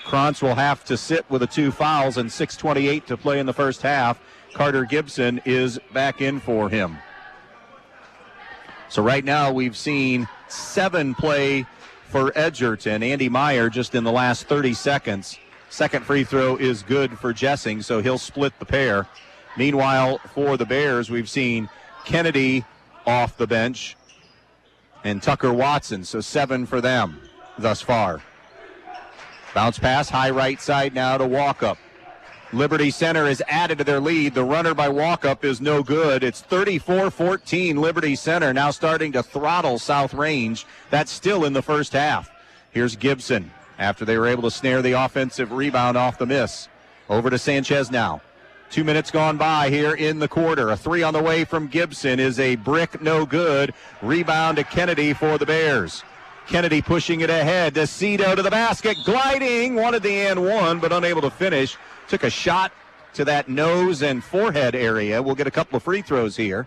Krantz will have to sit with the 2 fouls and 6:28 to play in the first half. Carter Gibson is back in for him. So right now we've seen 7 play for Edgerton. Andy Meyer just in the last 30 seconds. Second free throw is good for Jessing, so he'll split the pair. Meanwhile, for the Bears, we've seen Kennedy off the bench and Tucker Watson, so 7 for them thus far. Bounce pass, high right side now to Walkup. Liberty Center is added to their lead. The runner by Walkup is no good. It's 34-14 Liberty Center, now starting to throttle South Range. That's still in the first half. Here's Gibson after they were able to snare the offensive rebound off the miss. Over to Sanchez now. 2 minutes gone by here in the quarter. A 3 on the way from Gibson is a brick, no good. Rebound to Kennedy for the Bears. Kennedy pushing it ahead to Cito to the basket, gliding, wanted the and 1, but unable to finish. Took a shot to that nose and forehead area. We'll get a couple of free throws here.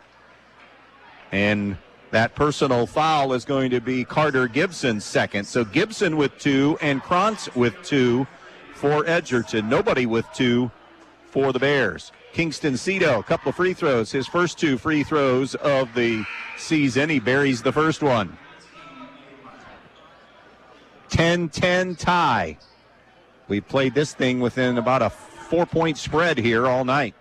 And that personal foul is going to be Carter Gibson's second. So Gibson with 2 and Krantz with 2 for Edgerton. Nobody with 2 for the Bears. Kingston Cito, a couple of free throws. His first 2 free throws of the season. He buries the first one. 10-10 tie. We've played this thing within about a 4-point spread here all night.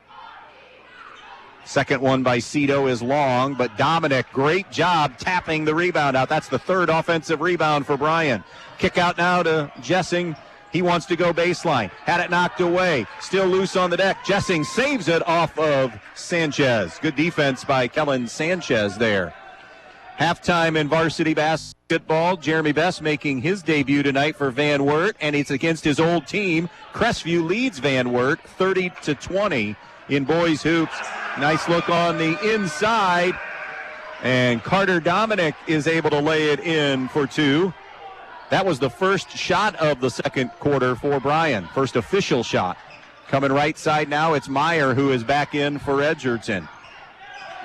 Second one by Cito is long, but Dominic, great job tapping the rebound out. That's the 3rd offensive rebound for Bryan. Kick out now to Jessing. He wants to go baseline. Had it knocked away. Still loose on the deck. Jessing saves it off of Sanchez. Good defense by Kellen Sanchez there. Halftime in varsity basketball. Jeremy Best making his debut tonight for Van Wert, and it's against his old team. Crestview leads Van Wert 30-20 in boys hoops. Nice look on the inside, and Carter Dominic is able to lay it in for 2. That was the first shot of the second quarter for Bryan. First official shot. Coming right side now, it's Meyer who is back in for Edgerton.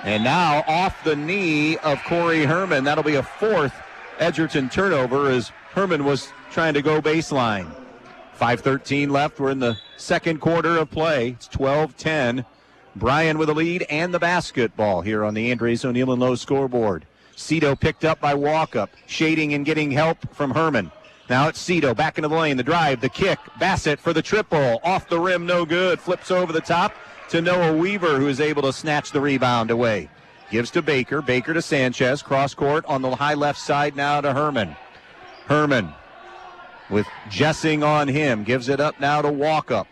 And now off the knee of Corey Herman. That'll be a 4th Edgerton turnover as Herman was trying to go baseline. 5:13 left. We're in the second quarter of play. It's 12-10. Bryan with the lead and the basketball here on the Andres O'Neill and Lowe scoreboard. Cito picked up by Walkup, shading and getting help from Herman. Now it's Cito back into the lane, the drive, the kick. Bassett for the triple. Off the rim, no good. Flips over the top to Noah Weaver, who is able to snatch the rebound away. Gives to Baker. Baker to Sanchez. Cross court on the high left side now to Herman. Herman with Jessing on him. Gives it up now to Walkup.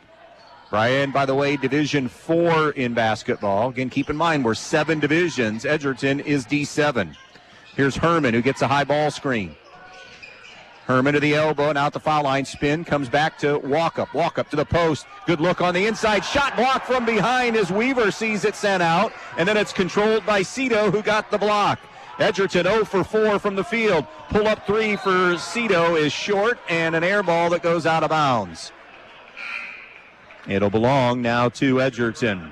Bryan, by the way, Division 4 in basketball. Again, keep in mind, we're 7 divisions. Edgerton is D7. Here's Herman, who gets a high ball screen. Herman to the elbow, and out the foul line. Spin, comes back to Walkup. Walkup to the post. Good look on the inside. Shot blocked from behind as Weaver sees it sent out. And then it's controlled by Cito, who got the block. Edgerton 0 for 4 from the field. Pull-up 3 for Cito is short, and an air ball that goes out of bounds. It'll belong now to Edgerton.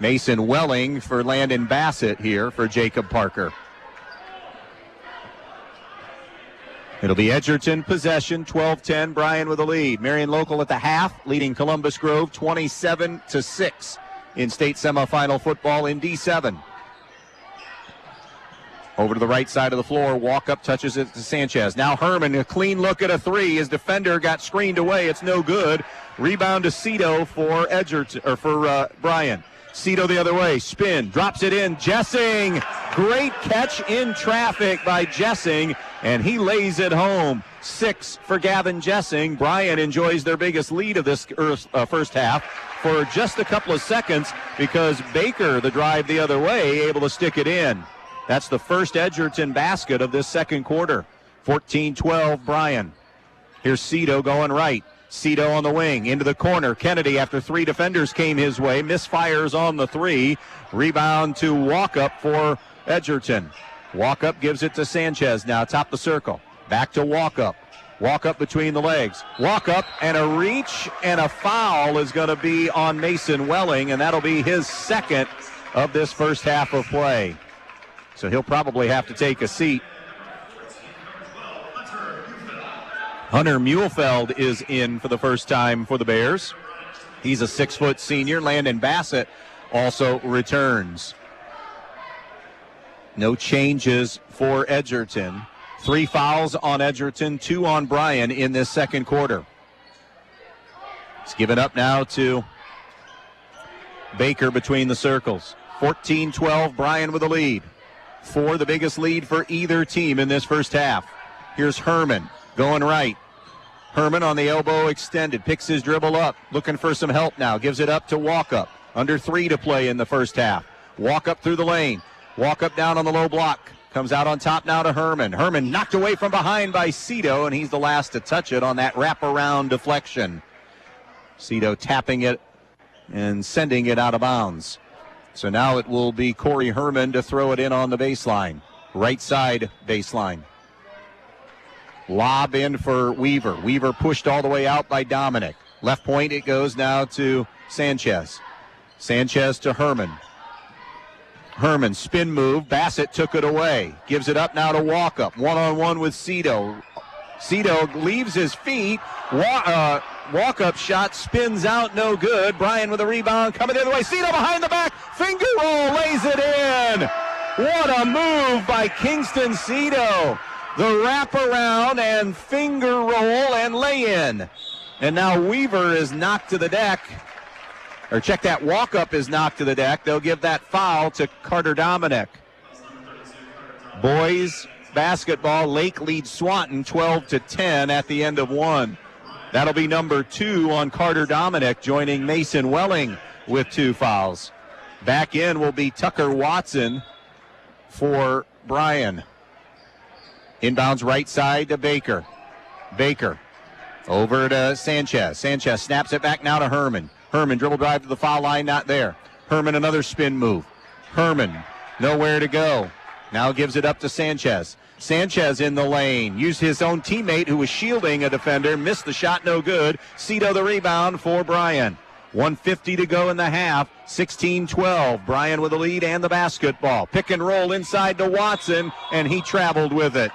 Mason Welling for Landon Bassett here for Jacob Parker. It'll be Edgerton possession, 12-10, Bryan with the lead. Marion Local at the half, leading Columbus Grove 27-6 in state semifinal football in D7. Over to the right side of the floor, Walkup touches it to Sanchez. Now Herman, a clean look at a three. His defender got screened away. It's no good. Rebound to Cito for Edgerton, or for Bryan. Cito the other way, spin, drops it in. Jessing, great catch in traffic by Jessing, and he lays it home. 6 for Gavin Jessing. Bryan enjoys their biggest lead of this first half for just a couple of seconds because Baker, the drive the other way, able to stick it in. That's the first Edgerton basket of this second quarter. 14-12 Bryan. Here's Cito going right. Cito on the wing, into the corner. Kennedy, after 3 defenders came his way, misfires on the 3. Rebound to Walkup for Edgerton. Walkup gives it to Sanchez now, top the circle. Back to Walkup. Walkup between the legs. Walkup, and a reach and a foul is going to be on Mason Welling, and that'll be his second of this first half of play. So he'll probably have to take a seat. Hunter Muhlfeld is in for the first time for the Bears. He's a 6-foot senior. Landon Bassett also returns. No changes for Edgerton. 3 fouls on Edgerton, 2 on Bryan in this second quarter. It's given up now to Baker between the circles. 14-12, Bryan with the lead. 4 the biggest lead for either team in this first half. Here's Herman going right. Herman on the elbow extended, picks his dribble up, looking for some help now, gives it up to Walkup. Under 3 to play in the first half. Walkup through the lane. Walkup down on the low block. Comes out on top now to Herman. Herman knocked away from behind by Cito, and he's the last to touch it on that wraparound deflection. Cito tapping it and sending it out of bounds. So now it will be Corey Herman to throw it in on the baseline. Right side baseline. Lob in for Weaver. Weaver pushed all the way out by Dominic. Left point it goes now to Sanchez. Sanchez to Herman. Herman, spin move. Bassett took it away. Gives it up now to Walkup. One-on-one with Cito. Cito leaves his feet. Walkup shot spins out, no good. Bryan with a rebound coming the other way. Cito behind the back. Finger roll, lays it in. What a move by Kingston Cito. The wraparound and finger roll and lay-in. And now Weaver is knocked to the deck. Or check that, Walkup is knocked to the deck. They'll give that foul to Carter Dominic. Boys basketball, Lake leads Swanton 12-10 at the end of 1. That'll be number 2 on Carter Dominic, joining Mason Welling with 2 fouls. Back in will be Tucker Watson for Bryan. Inbounds right side to Baker. Baker over to Sanchez. Sanchez snaps it back now to Herman. Herman dribble drive to the foul line, not there. Herman another spin move. Herman nowhere to go. Now gives it up to Sanchez. Sanchez in the lane. Used his own teammate who was shielding a defender. Missed the shot, no good. Cito the rebound for Bryan. 1:50 to go in the half. 16-12. Bryan with the lead and the basketball. Pick and roll inside to Watson, and he traveled with it.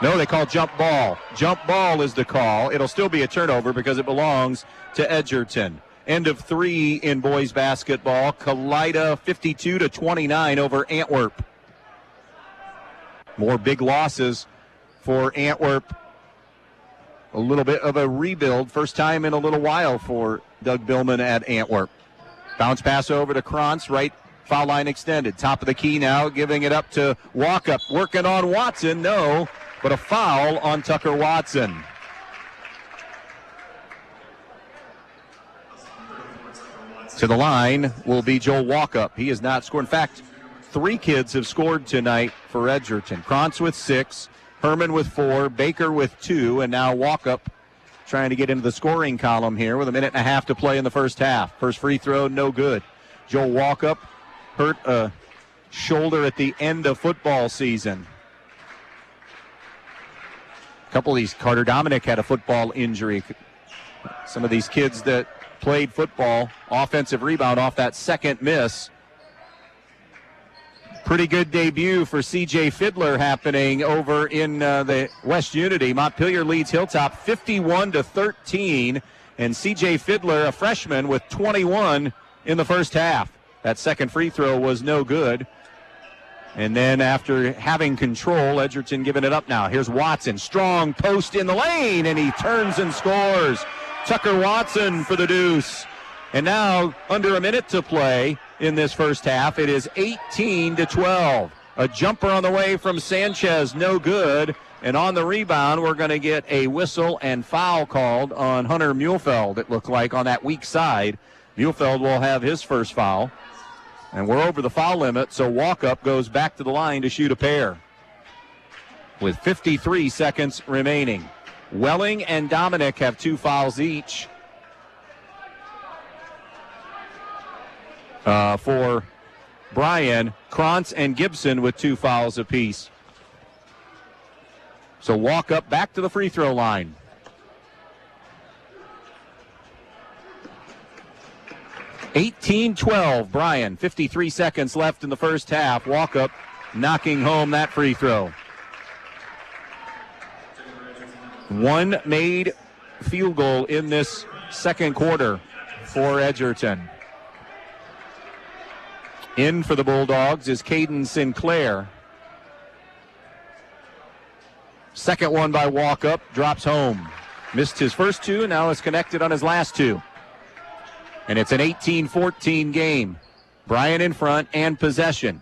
No, they call jump ball. Jump ball is the call. It'll still be a turnover because it belongs to Edgerton. End of 3 in boys basketball. Kalida 52-29 over Antwerp. More big losses for Antwerp. A little bit of a rebuild. First time in a little while for Doug Billman at Antwerp. Bounce pass over to Krantz. Right foul line extended. Top of the key now. Giving it up to Walkup. Working on Watson. No, but a foul on Tucker Watson. To the line will be Joel Walkup. He has not scored. In fact, 3 kids have scored tonight for Edgerton. Krantz with 6, Herman with 4, Baker with 2, and now Walkup trying to get into the scoring column here with 1.5 minutes to play in the first half. First free throw, no good. Joel Walkup hurt a shoulder at the end of football season. A couple of these, Carter Dominic had a football injury. Some of these kids that played football, offensive rebound off that second miss. Pretty good debut for C.J. Fiddler happening over in the West Unity. Montpelier leads Hilltop 51-13, and C.J. Fiddler, a freshman, with 21 in the first half. That second free throw was no good. And then after having control, Edgerton giving it up now. Here's Watson, strong post in the lane, and he turns and scores. Tucker Watson for the deuce. And now, under a minute to play in this first half, it is 18-12. A jumper on the way from Sanchez, no good. And on the rebound, we're going to get a whistle and foul called on Hunter Muhlfeld, it looked like, on that weak side. Muhlfeld will have his first foul. And we're over the foul limit, so Walkup goes back to the line to shoot a pair. With 53 seconds remaining. Welling and Dominic have 2 fouls each. For Bryan, Krantz and Gibson with 2 fouls apiece. So Walkup back to the free throw line. (18-12) Bryan, 53 seconds left in the first half. Walkup knocking home that free throw. 1 made field goal in this second quarter for Edgerton. In for the Bulldogs is Caden Sinclair. Second one by Walkup, drops home. Missed his first 2, now is connected on his last 2. And it's an 18-14 game. Bryan in front and possession.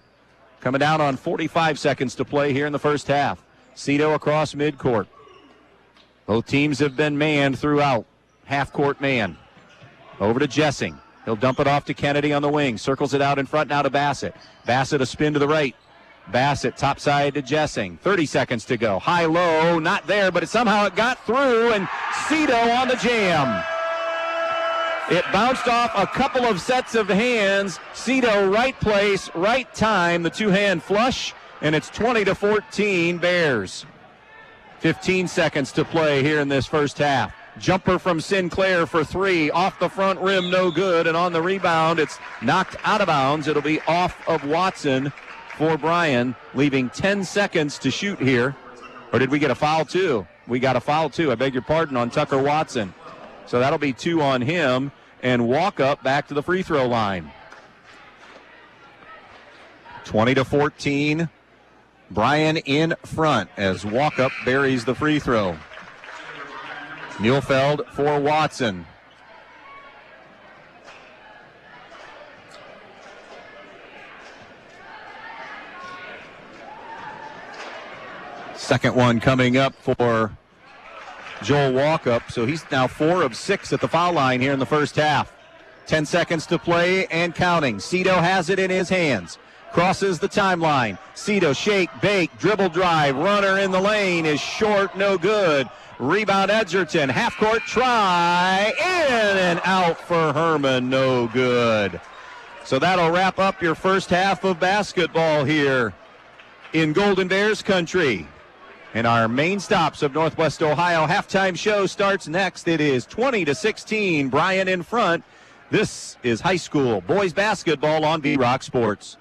Coming down on 45 seconds to play here in the first half. Cito across midcourt. Both teams have been manned throughout. Half-court man. Over to Jessing. He'll dump it off to Kennedy on the wing. Circles it out in front now to Bassett. Bassett a spin to the right. Bassett top side to Jessing. 30 seconds to go. High-low, not there, but somehow it got through, and Cito on the jam. It bounced off a couple of sets of hands. Cito, right place, right time. The 2-hand flush, and it's 20-14 Bears. 15 seconds to play here in this first half. Jumper from Sinclair for 3. Off the front rim, no good. And on the rebound, it's knocked out of bounds. It'll be off of Watson for Bryan, leaving 10 seconds to shoot here. Or did we get a foul too? We got a foul too. I beg your pardon, on Tucker Watson. So that'll be 2 on him. And Walkup back to the free throw line. 20-14. Bryan in front as Walkup buries the free throw. Muhlfeld for Watson. Second one coming up for Joel Walkup. So he's now 4 of 6 at the foul line here in the first half. 10 seconds to play and counting. Cito has it in his hands. Crosses the timeline. Cito, shake, bake, dribble drive. Runner in the lane is short, no good. Rebound Edgerton. Half-court try. In and out for Herman, no good. So that'll wrap up your first half of basketball here in Golden Bears country. And our main stops of Northwest Ohio halftime show starts next. It is 20-16. Bryan in front. This is high school boys basketball on B-Rock Sports.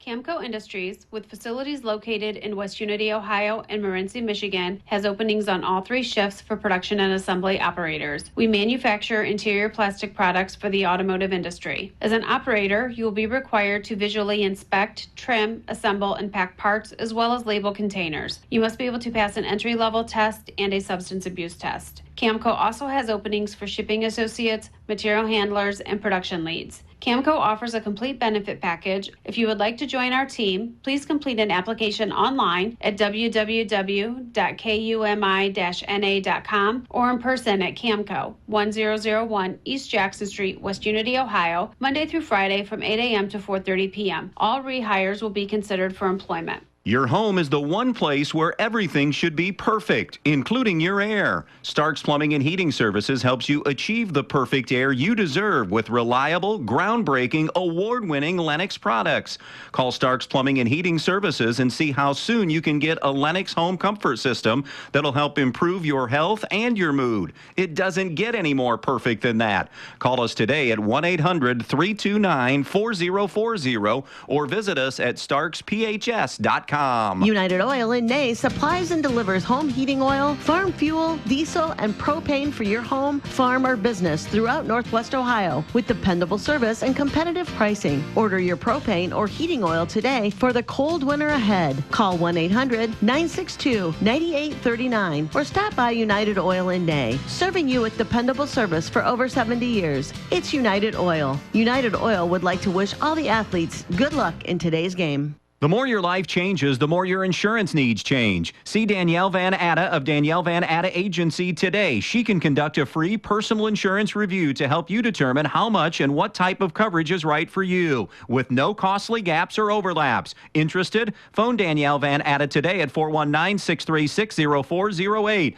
Camco Industries, with facilities located in West Unity, Ohio, and Morenci, Michigan, has openings on all 3 shifts for production and assembly operators. We manufacture interior plastic products for the automotive industry. As an operator, you will be required to visually inspect, trim, assemble, and pack parts, as well as label containers. You must be able to pass an entry-level test and a substance abuse test. Camco also has openings for shipping associates, material handlers, and production leads. Camco offers a complete benefit package. If you would like to join our team, please complete an application online at www.kumi-na.com or in person at Camco, 1001 East Jackson Street, West Unity, Ohio, Monday through Friday from 8 a.m. to 4:30 p.m. All rehires will be considered for employment. Your home is the one place where everything should be perfect, including your air. Stark's Plumbing and Heating Services helps you achieve the perfect air you deserve with reliable, groundbreaking, award-winning Lennox products. Call Stark's Plumbing and Heating Services and see how soon you can get a Lennox home comfort system that'll help improve your health and your mood. It doesn't get any more perfect than that. Call us today at 1-800-329-4040 or visit us at starksphs.com. United Oil in Ney supplies and delivers home heating oil, farm fuel, diesel, and propane for your home, farm, or business throughout Northwest Ohio with dependable service and competitive pricing. Order your propane or heating oil today for the cold winter ahead. Call 1-800-962-9839 or stop by United Oil in Ney, serving you with dependable service for over 70 years. It's United Oil. United Oil would like to wish all the athletes good luck in today's game. The more your life changes, the more your insurance needs change. See Danielle Van Atta of Danielle Van Atta Agency today. She can conduct a free personal insurance review to help you determine how much and what type of coverage is right for you, with no costly gaps or overlaps. Interested? Phone Danielle Van Atta today at 419-636-0408.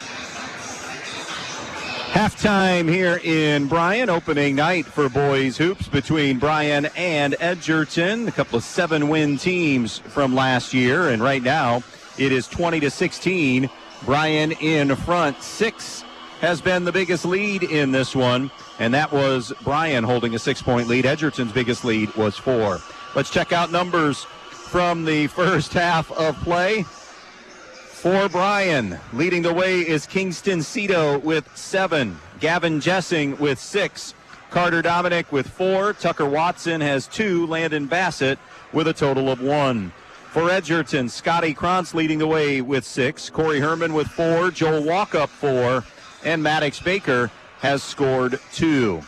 Halftime here in Bryan, opening night for boys hoops between Bryan and Edgerton, a couple of 7-win teams from last year, and right now it is 20-16. Bryan in front. 6 has been the biggest lead in this one, and that was Bryan holding a 6-point lead. Edgerton's biggest lead was 4. Let's check out numbers from the first half of play. For Bryan, leading the way is Kingston Cito with 7, Gavin Jessing with 6, Carter Dominic with 4, Tucker Watson has 2, Landon Bassett with a total of 1. For Edgerton, Scotty Krantz leading the way with 6, Corey Herman with 4, Joel Walkup 4, and Maddox Baker has scored 2.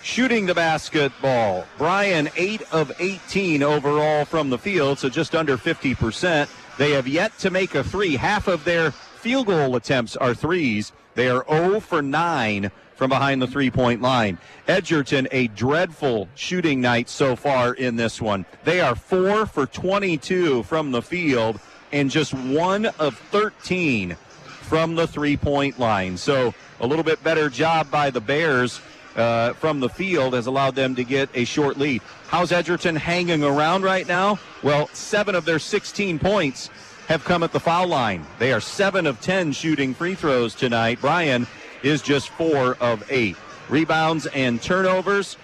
Shooting the basketball, Bryan 8 of 18 overall from the field, so just under 50%. They have yet to make a 3. Half of their field goal attempts are 3s. They are 0 for 9 from behind the 3-point line. Edgerton, a dreadful shooting night so far in this one. They are 4 for 22 from the field and just 1 of 13 from the 3-point line. So a little bit better job by the Bears from the field has allowed them to get a short lead. How's Edgerton hanging around right now? Well, 7 of their 16 points have come at the foul line. They are 7 of 10 shooting free throws tonight. Bryan is just 4 of 8. Rebounds and turnovers,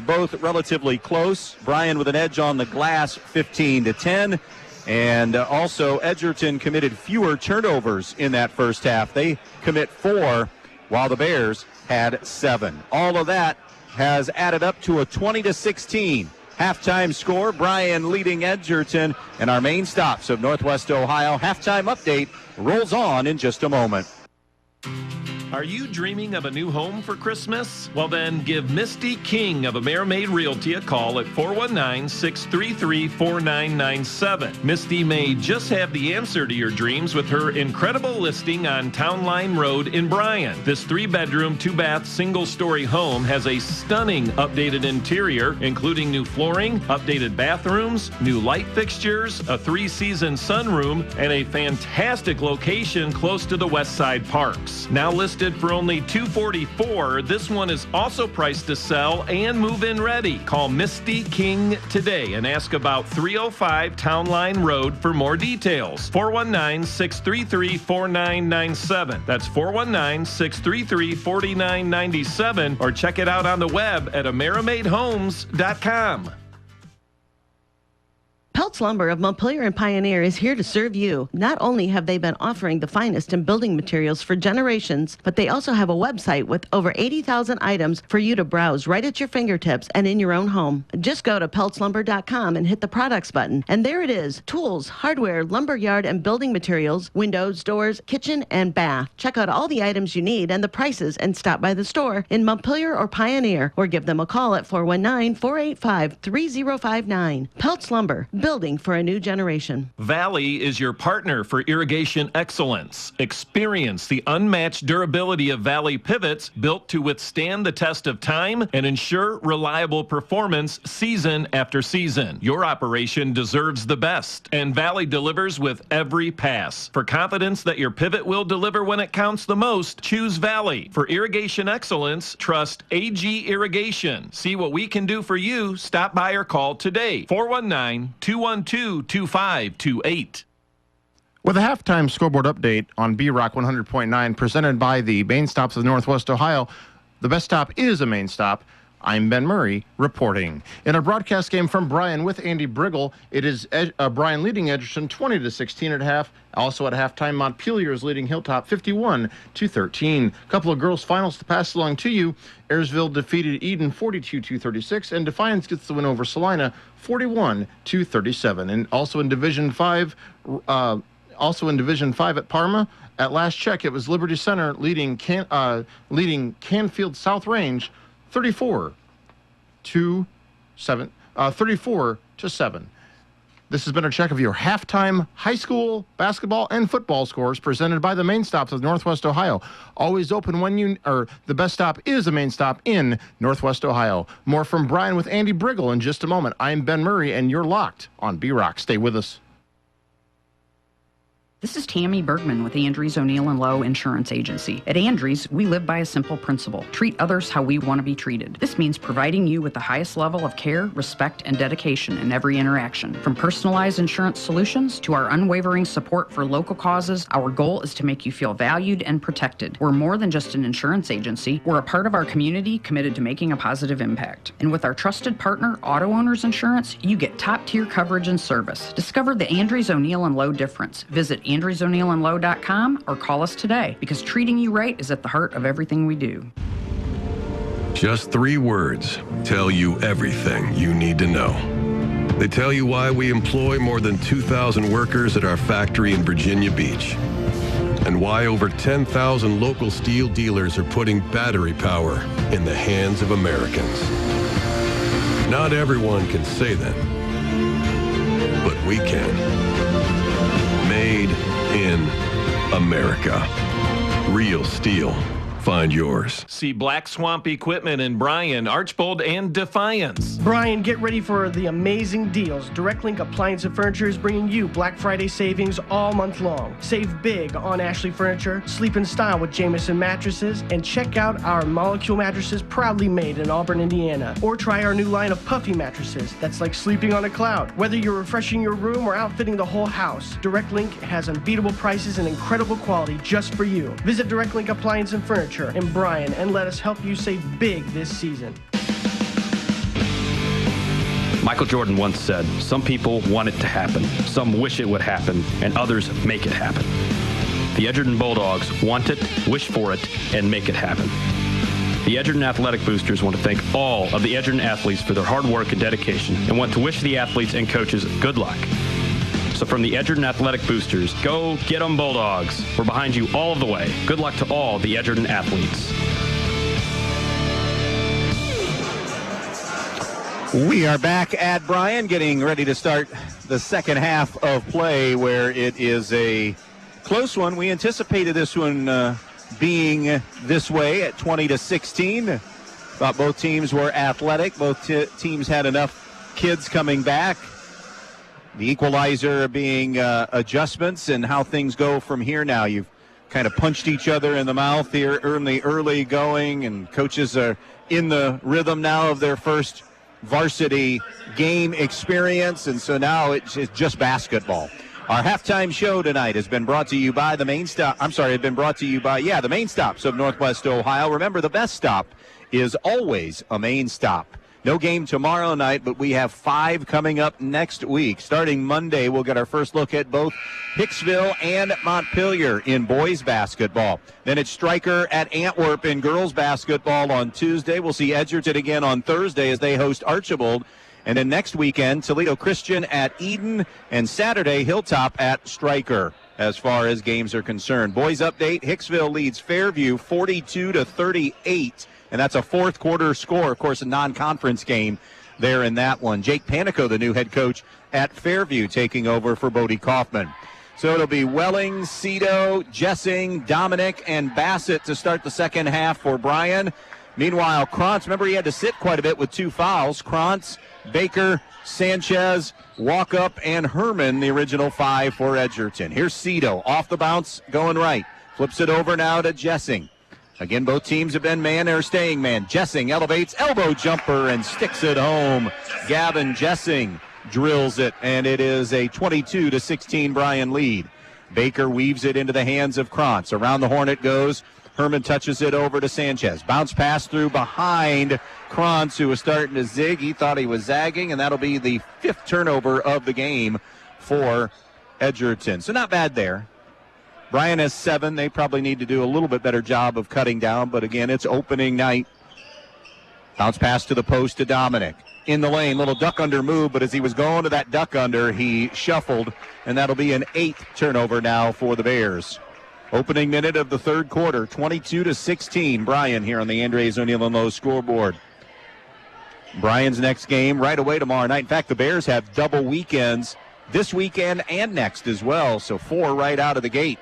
both relatively close. Bryan with an edge on the glass, 15-10. And also Edgerton committed fewer turnovers in that first half. They commit 4, while the Bears had 7. All of that has added up to a 20-16 halftime score. Bryan leading Edgerton, and our main stops of Northwest Ohio halftime update rolls on in just a moment. Are you dreaming of a new home for Christmas? Well then, give Misty King of Amerimaid Realty a call at 419-633-4997. Misty may just have the answer to your dreams with her incredible listing on Town Line Road in Bryan. This 3-bedroom, 2-bath, single-story home has a stunning updated interior, including new flooring, updated bathrooms, new light fixtures, a 3-season sunroom, and a fantastic location close to the West Side Parks. Now listed for only $244, this one is also priced to sell and move-in ready. Call Misty King today and ask about 305 Town Line Road for more details. 419-633-4997. That's 419-633-4997, or check it out on the web at AmeramaidHomes.com. Peltz Lumber of Montpelier and Pioneer is here to serve you. Not only have they been offering the finest in building materials for generations, but they also have a website with over 80,000 items for you to browse right at your fingertips and in your own home. Just go to peltzlumber.com and hit the products button, and there it is. Tools, hardware, lumberyard, and building materials, windows, doors, kitchen, and bath. Check out all the items you need and the prices and stop by the store in Montpelier or Pioneer, or give them a call at 419-485-3059. Peltz Lumber, building for a new generation. Valley is your partner for irrigation excellence. Experience the unmatched durability of Valley pivots built to withstand the test of time and ensure reliable performance season after season. Your operation deserves the best, and Valley delivers with every pass. For confidence that your pivot will deliver when it counts the most, choose Valley. For irrigation excellence, trust AG Irrigation. See what we can do for you. Stop by or call today. 419-212-2528. With a halftime scoreboard update on B-Rock 100.9 presented by the Main Stops of Northwest Ohio, the best stop is a Main Stop. I'm Ben Murray reporting. In a broadcast game from Bryan with Andy Brigle, it is Bryan leading Edgerton 20-16 at half. Also at halftime, Montpelier is leading Hilltop 51-13. A couple of girls' finals to pass along to you. Ayersville defeated Eden 42-36, and Defiance gets the win over Salina 41-37. And also in Division 5, at Parma, at last check, it was Liberty Center leading Canfield South Range 34-7. This has been a check of your halftime high school basketball and football scores presented by the Main Stops of Northwest Ohio. Always open the best stop is a Main Stop in Northwest Ohio. More from Bryan with Andy Brigle in just a moment. I'm Ben Murray, and you're locked on B-Rock. Stay with us. This is Tammy Bergman with Andrews O'Neill & Lowe Insurance Agency. At Andrews, we live by a simple principle: treat others how we want to be treated. This means providing you with the highest level of care, respect, and dedication in every interaction. From personalized insurance solutions to our unwavering support for local causes, our goal is to make you feel valued and protected. We're more than just an insurance agency. We're a part of our community committed to making a positive impact. And with our trusted partner, Auto Owners Insurance, you get top-tier coverage and service. Discover the Andrews O'Neill & Lowe difference. Visit AndrewsO'NeillandLowe.com or call us today, because treating you right is at the heart of everything we do. Just 3 words tell you everything you need to know. They tell you why we employ more than 2,000 workers at our factory in Virginia Beach, and why over 10,000 local steel dealers are putting battery power in the hands of Americans. Not everyone can say that, but we can. Made in America. Real steel. Find yours. See Black Swamp Equipment in Bryan, Archbold, and Defiance. Bryan, get ready for the amazing deals. Direct Link Appliance and Furniture is bringing you Black Friday savings all month long. Save big on Ashley Furniture, sleep in style with Jameson mattresses, and check out our Molecule mattresses proudly made in Auburn, Indiana. Or try our new line of puffy mattresses that's like sleeping on a cloud. Whether you're refreshing your room or outfitting the whole house, Direct Link has unbeatable prices and incredible quality just for you. Visit Direct Link Appliance and Furniture in Bryan and let us help you save big this season. Michael Jordan once said, some people want it to happen, some wish it would happen, and others make it happen. The Edgerton Bulldogs want it, wish for it, and make it happen. The Edgerton Athletic Boosters want to thank all of the Edgerton athletes for their hard work and dedication, and want to wish the athletes and coaches good luck. So from the Edgerton Athletic Boosters, go get 'em Bulldogs. We're behind you all of the way. Good luck to all the Edgerton athletes. We are back at Bryan, getting ready to start the second half of play, where it is a close one. We anticipated this one being this way at 20-16. Thought both teams were athletic. Both teams had enough kids coming back. The equalizer being adjustments and how things go from here now. You've kind of punched each other in the mouth here early going, and coaches are in the rhythm now of their first varsity game experience, and so now it's just basketball. Our halftime show tonight has been brought to you by the Main Stops of Northwest Ohio. Remember, the best stop is always a Main Stop. No game tomorrow night, but we have 5 coming up next week. Starting Monday, we'll get our first look at both Hicksville and Montpelier in boys basketball. Then it's Stryker at Antwerp in girls basketball on Tuesday. We'll see Edgerton again on Thursday as they host Archibald. And then next weekend, Toledo Christian at Eden, and Saturday, Hilltop at Stryker as far as games are concerned. Boys update, Hicksville leads Fairview 42-38, and that's a fourth quarter score. Of course, a non-conference game there in that one. Jake Panico, the new head coach at Fairview, taking over for Bodie Kaufman. So it'll be Welling, Cito, Jessing, Dominic, and Bassett to start the second half for Bryan. Meanwhile, Krantz, remember he had to sit quite a bit with 2 fouls. Krantz, Baker, Sanchez, Walkup, and Herman, the original 5 for Edgerton. Here's Cito, off the bounce, going right. Flips it over now to Jessing. Again, both teams have been man or staying man. Jessing elevates, elbow jumper, and sticks it home. Gavin Jessing drills it, and it is a 22-16 Bryan lead. Baker weaves it into the hands of Krantz. Around the horn it goes. Herman touches it over to Sanchez. Bounce pass through behind Krantz, who was starting to zig. He thought he was zagging, and that'll be the 5th turnover of the game for Edgerton. So not bad there. Bryan has 7. They probably need to do a little bit better job of cutting down, but again, it's opening night. Bounce pass to the post to Dominic. In the lane, little duck under move, but as he was going to that duck under, he shuffled, and that'll be an 8th turnover now for the Bears. Opening minute of the third quarter, 22-16, Bryan here on the Andres O'Neill & Lowe scoreboard. Bryan's next game right away tomorrow night. In fact, the Bears have double weekends this weekend and next as well, so 4 right out of the gate.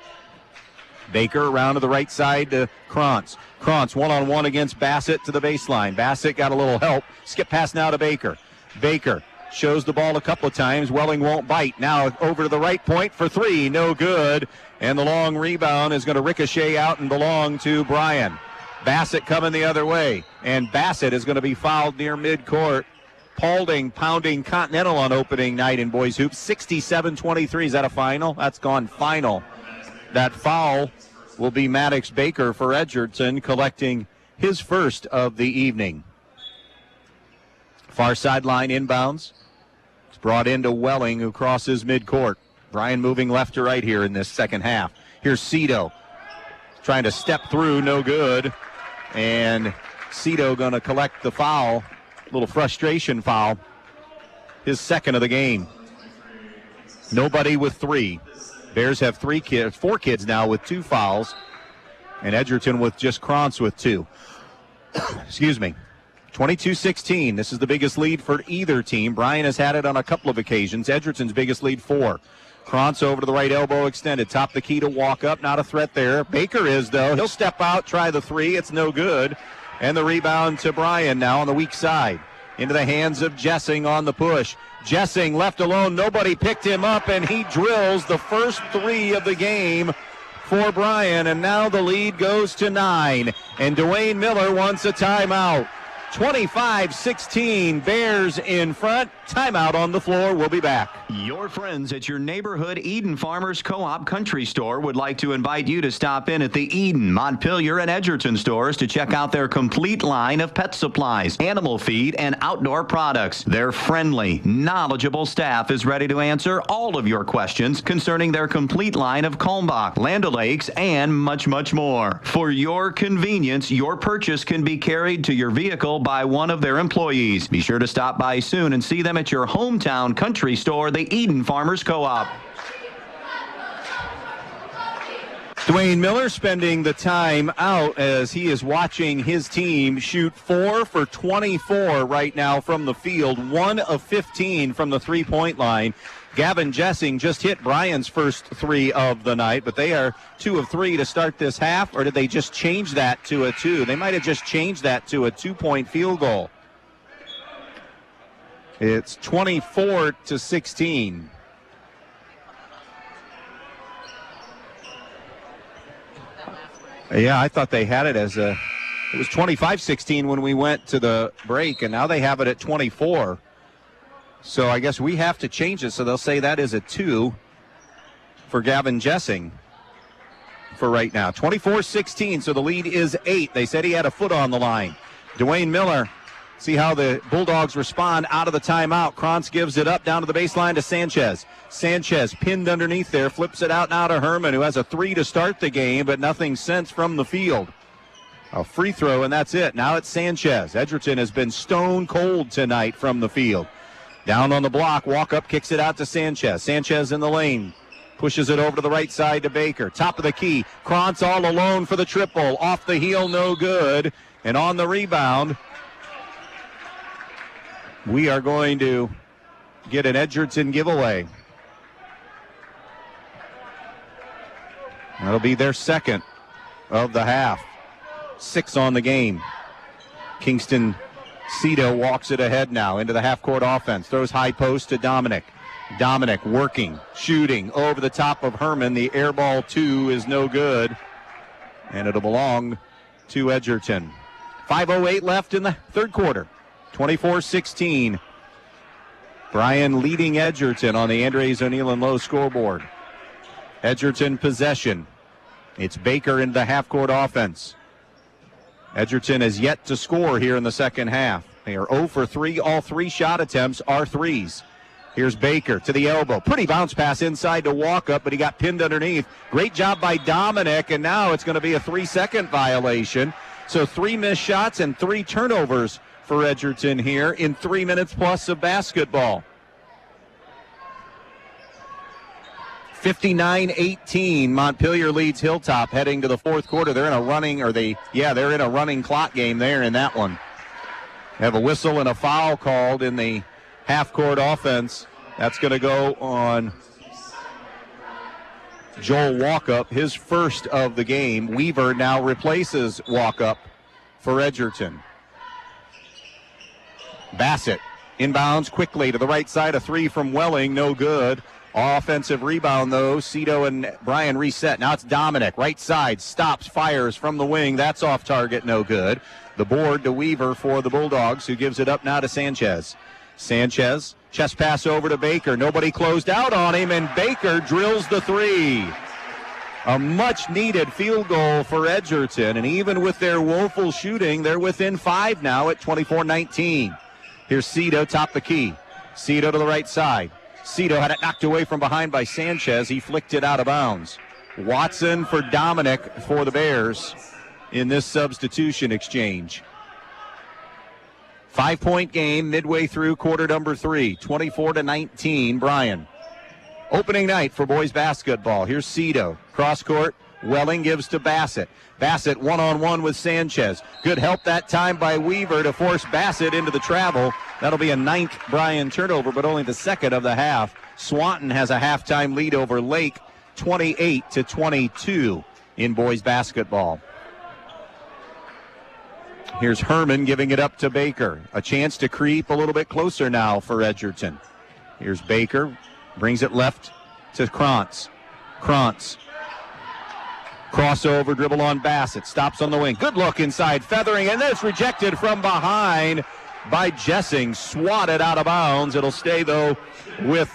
Baker around to the right side to Krantz. Krantz one-on-one against Bassett to the baseline. Bassett got a little help. Skip pass now to Baker. Baker shows the ball a couple of times. Welling won't bite. Now over to the right point for 3. No good. And the long rebound is going to ricochet out and belong to Bryan. Bassett coming the other way. And Bassett is going to be fouled near midcourt. Paulding pounding Continental on opening night in boys hoops. 67-23. Is that a final? That's gone final. That foul will be Maddox Baker for Edgerton, collecting his first of the evening. Far sideline inbounds. It's brought into Welling, who crosses midcourt. Bryan moving left to right here in this second half. Here's Cito trying to step through, no good. And Cito going to collect the foul, little frustration foul, his second of the game. Nobody with 3. Bears have 4 kids now with 2 fouls, and Edgerton with just Krantz with 2. Excuse me. 22-16. This is the biggest lead for either team. Bryan has had it on a couple of occasions. Edgerton's biggest lead 4. Krantz over to the right elbow extended. Top the key to walk up. Not a threat there. Baker is, though. He'll step out, try the 3. It's no good. And the rebound to Bryan now on the weak side. Into the hands of Jessing on the push. Jessing left alone. Nobody picked him up, and he drills the first 3 of the game for Bryan. And now the lead goes to 9. And Dwayne Miller wants a timeout. 25-16, Bears in front. Timeout on the floor. We'll be back. Your friends at your neighborhood Eden Farmers Co-op Country Store would like to invite you to stop in at the Eden, Montpelier, and Edgerton stores to check out their complete line of pet supplies, animal feed, and outdoor products. Their friendly, knowledgeable staff is ready to answer all of your questions concerning their complete line of Kalmbach, Land O'Lakes, and much, much more. For your convenience, your purchase can be carried to your vehicle by one of their employees. Be sure to stop by soon and see them at your hometown country store, the Eden Farmers Co-op. Dwayne Miller spending the time out as he is watching his team shoot 4 for 24 right now from the field, 1 of 15 from the three-point line. Gavin Jessing just hit Bryan's first 3 of the night, but they are 2 of 3 to start this half, or did they just change that to a 2? They might have just changed that to a 2-point field goal. It's 24-16. Yeah, I thought they had it as it was 25-16 when we went to the break, and now they have it at 24. So I guess we have to change it, so they'll say that is a 2 for Gavin Jessing for right now. 24-16, so the lead is 8. They said he had a foot on the line. Dwayne Miller See how the Bulldogs respond out of the timeout. Krantz gives it up down to the baseline to Sanchez. Sanchez pinned underneath there, flips it out now to Herman, who has a 3 to start the game, but nothing since from the field. A free throw, and that's it. Now it's Sanchez. Edgerton has been stone cold tonight from the field. Down on the block, walk up, kicks it out to Sanchez. Sanchez in the lane. Pushes it over to the right side to Baker. Top of the key. Krantz all alone for the triple. Off the heel, no good. And on the rebound, we are going to get an Edgerton giveaway. That'll be their second of the half. 6 on the game. Kingston Cito walks it ahead now into the half-court offense. Throws high post to Dominic. Dominic working, shooting over the top of Herman. The air ball 2 is no good. And it'll belong to Edgerton. 5:08 left in the third quarter. 24-16. Bryan leading Edgerton on the Andres O'Neill and Lowe scoreboard. Edgerton possession. It's Baker in the half-court offense. Edgerton has yet to score here in the second half. They are 0 for 3. All 3 shot attempts are threes. Here's Baker to the elbow. Pretty bounce pass inside to walk up, but he got pinned underneath. Great job by Dominic, and now it's going to be a 3-second violation. So 3 missed shots and 3 turnovers for Edgerton here in 3 minutes plus of basketball. 59-18, Montpelier leads Hilltop heading to the fourth quarter. They're in a running clock game there in that one. They have a whistle and a foul called in the half-court offense. That's going to go on Joel Walkup, his first of the game. Weaver now replaces Walkup for Edgerton. Bassett inbounds quickly to the right side. A 3 from Welling, no good. Offensive rebound, though. Cito and Bryan reset. Now it's Dominic. Right side. Stops. Fires from the wing. That's off target. No good. The board to Weaver for the Bulldogs, who gives it up now to Sanchez. Sanchez. Chest pass over to Baker. Nobody closed out on him, and Baker drills the 3. A much-needed field goal for Edgerton, and even with their woeful shooting, they're within 5 now at 24-19. Here's Cito, top the key. Cito to the right side. Cito had it knocked away from behind by Sanchez. He flicked it out of bounds. Watson for Dominic for the Bears in this substitution exchange. 5-point game midway through quarter number 3. 24-19, Bryan. Opening night for boys basketball. Here's Cito. Cross court. Welling gives to Bassett. Bassett one-on-one with Sanchez. Good help that time by Weaver to force Bassett into the travel. That'll be a 9th Bryan turnover, but only the second of the half. Swanton has a halftime lead over Lake, 28-22 in boys basketball. Here's Herman giving it up to Baker. A chance to creep a little bit closer now for Edgerton. Here's Baker. Brings it left to Krantz. Krantz. Crossover dribble on Bassett. Stops on the wing. Good look inside. Feathering, and it's rejected from behind by Jessing. Swatted out of bounds. It'll stay, though, with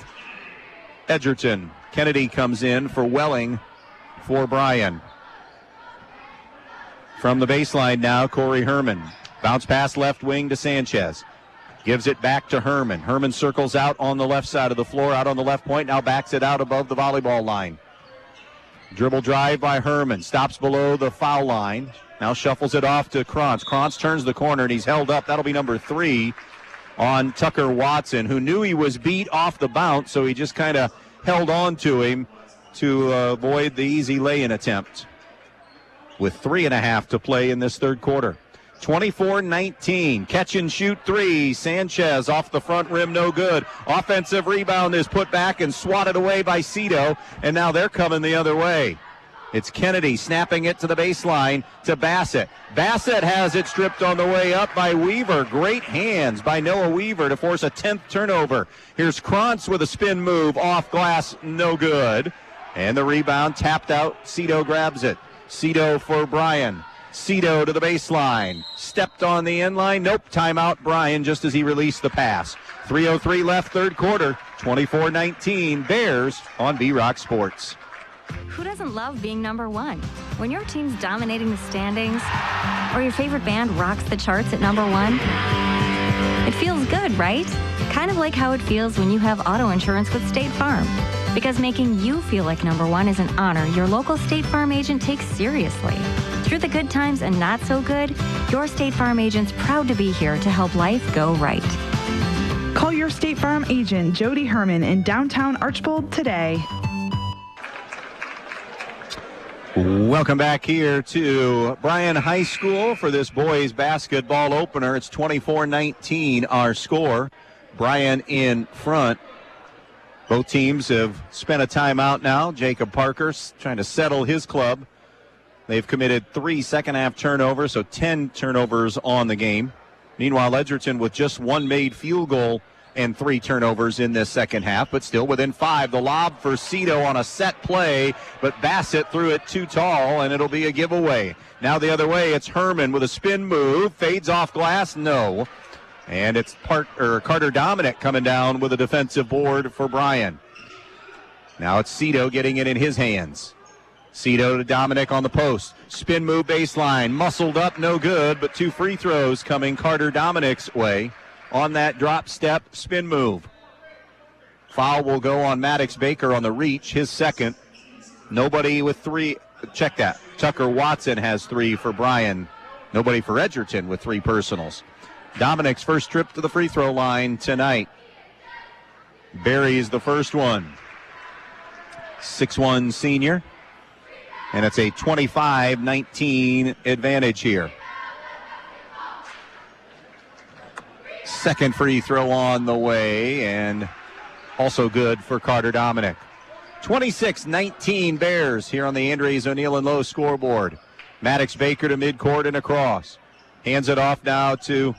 Edgerton. Kennedy comes in for Welling for Bryan. From the baseline now, Corey Herman. Bounce pass left wing to Sanchez. Gives it back to Herman. Herman circles out on the left side of the floor, out on the left point. Now backs it out above the volleyball line. Dribble drive by Herman. Stops below the foul line. Now shuffles it off to Krantz. Krantz turns the corner, and he's held up. That'll be number 3 on Tucker Watson, who knew he was beat off the bounce, so he just kind of held on to him to avoid the easy lay-in attempt. With 3.5 to play in this third quarter. 24-19. Catch and shoot 3. Sanchez off the front rim, no good. Offensive rebound is put back and swatted away by Cito, and now they're coming the other way. It's Kennedy snapping it to the baseline to Bassett. Bassett has it stripped on the way up by Weaver. Great hands by Noah Weaver to force a 10th turnover. Here's Krantz with a spin move off glass, no good. And the rebound tapped out. Cito grabs it. Cito for Bryan. Cito to the baseline. Stepped on the end line. Nope. Timeout Bryan just as he released the pass. 3:03 left third quarter. 24-19. Bears on B-Rock Sports. Who doesn't love being number 1? When your team's dominating the standings or your favorite band rocks the charts at number 1, It feels good, right? Kind of like how it feels when you have auto insurance with State Farm. Because making you feel like number one is an honor your local State Farm agent takes seriously. Through the good times and not so good, your State Farm agent's proud to be here to help life go right. Call your State Farm agent, Jody Herman, in downtown Archbold today. Welcome back here to Bryan High School for this boys basketball opener. It's 24-19 our score. Bryan in front. Both teams have spent a timeout now. Jacob Parker's trying to settle his club. They've committed 3 second-half turnovers, so 10 turnovers on the game. Meanwhile, Edgerton with just one made field goal and 3 turnovers in this second half, but still within 5. The lob for Cito on a set play, but Bassett threw it too tall, and it'll be a giveaway. Now the other way, it's Herman with a spin move, fades off glass, no. And it's Carter Dominic coming down with a defensive board for Bryan. Now it's Cito getting it in his hands. Cito to Dominic on the post. Spin move baseline, muscled up, no good, but 2 free throws coming Carter Dominic's way on that drop step spin move. Foul will go on Maddox Baker on the reach, his second. Nobody with 3. Check that. Tucker Watson has 3 for Bryan. Nobody for Edgerton with 3 personals. Dominic's first trip to the free throw line tonight. Buries the first one. 6'1" senior. And it's a 25-19 advantage here. Second free throw on the way, and also good for Carter Dominic. 26-19 Bears here on the Andres O'Neill and Lowe scoreboard. Maddox Baker to midcourt and across. Hands it off now to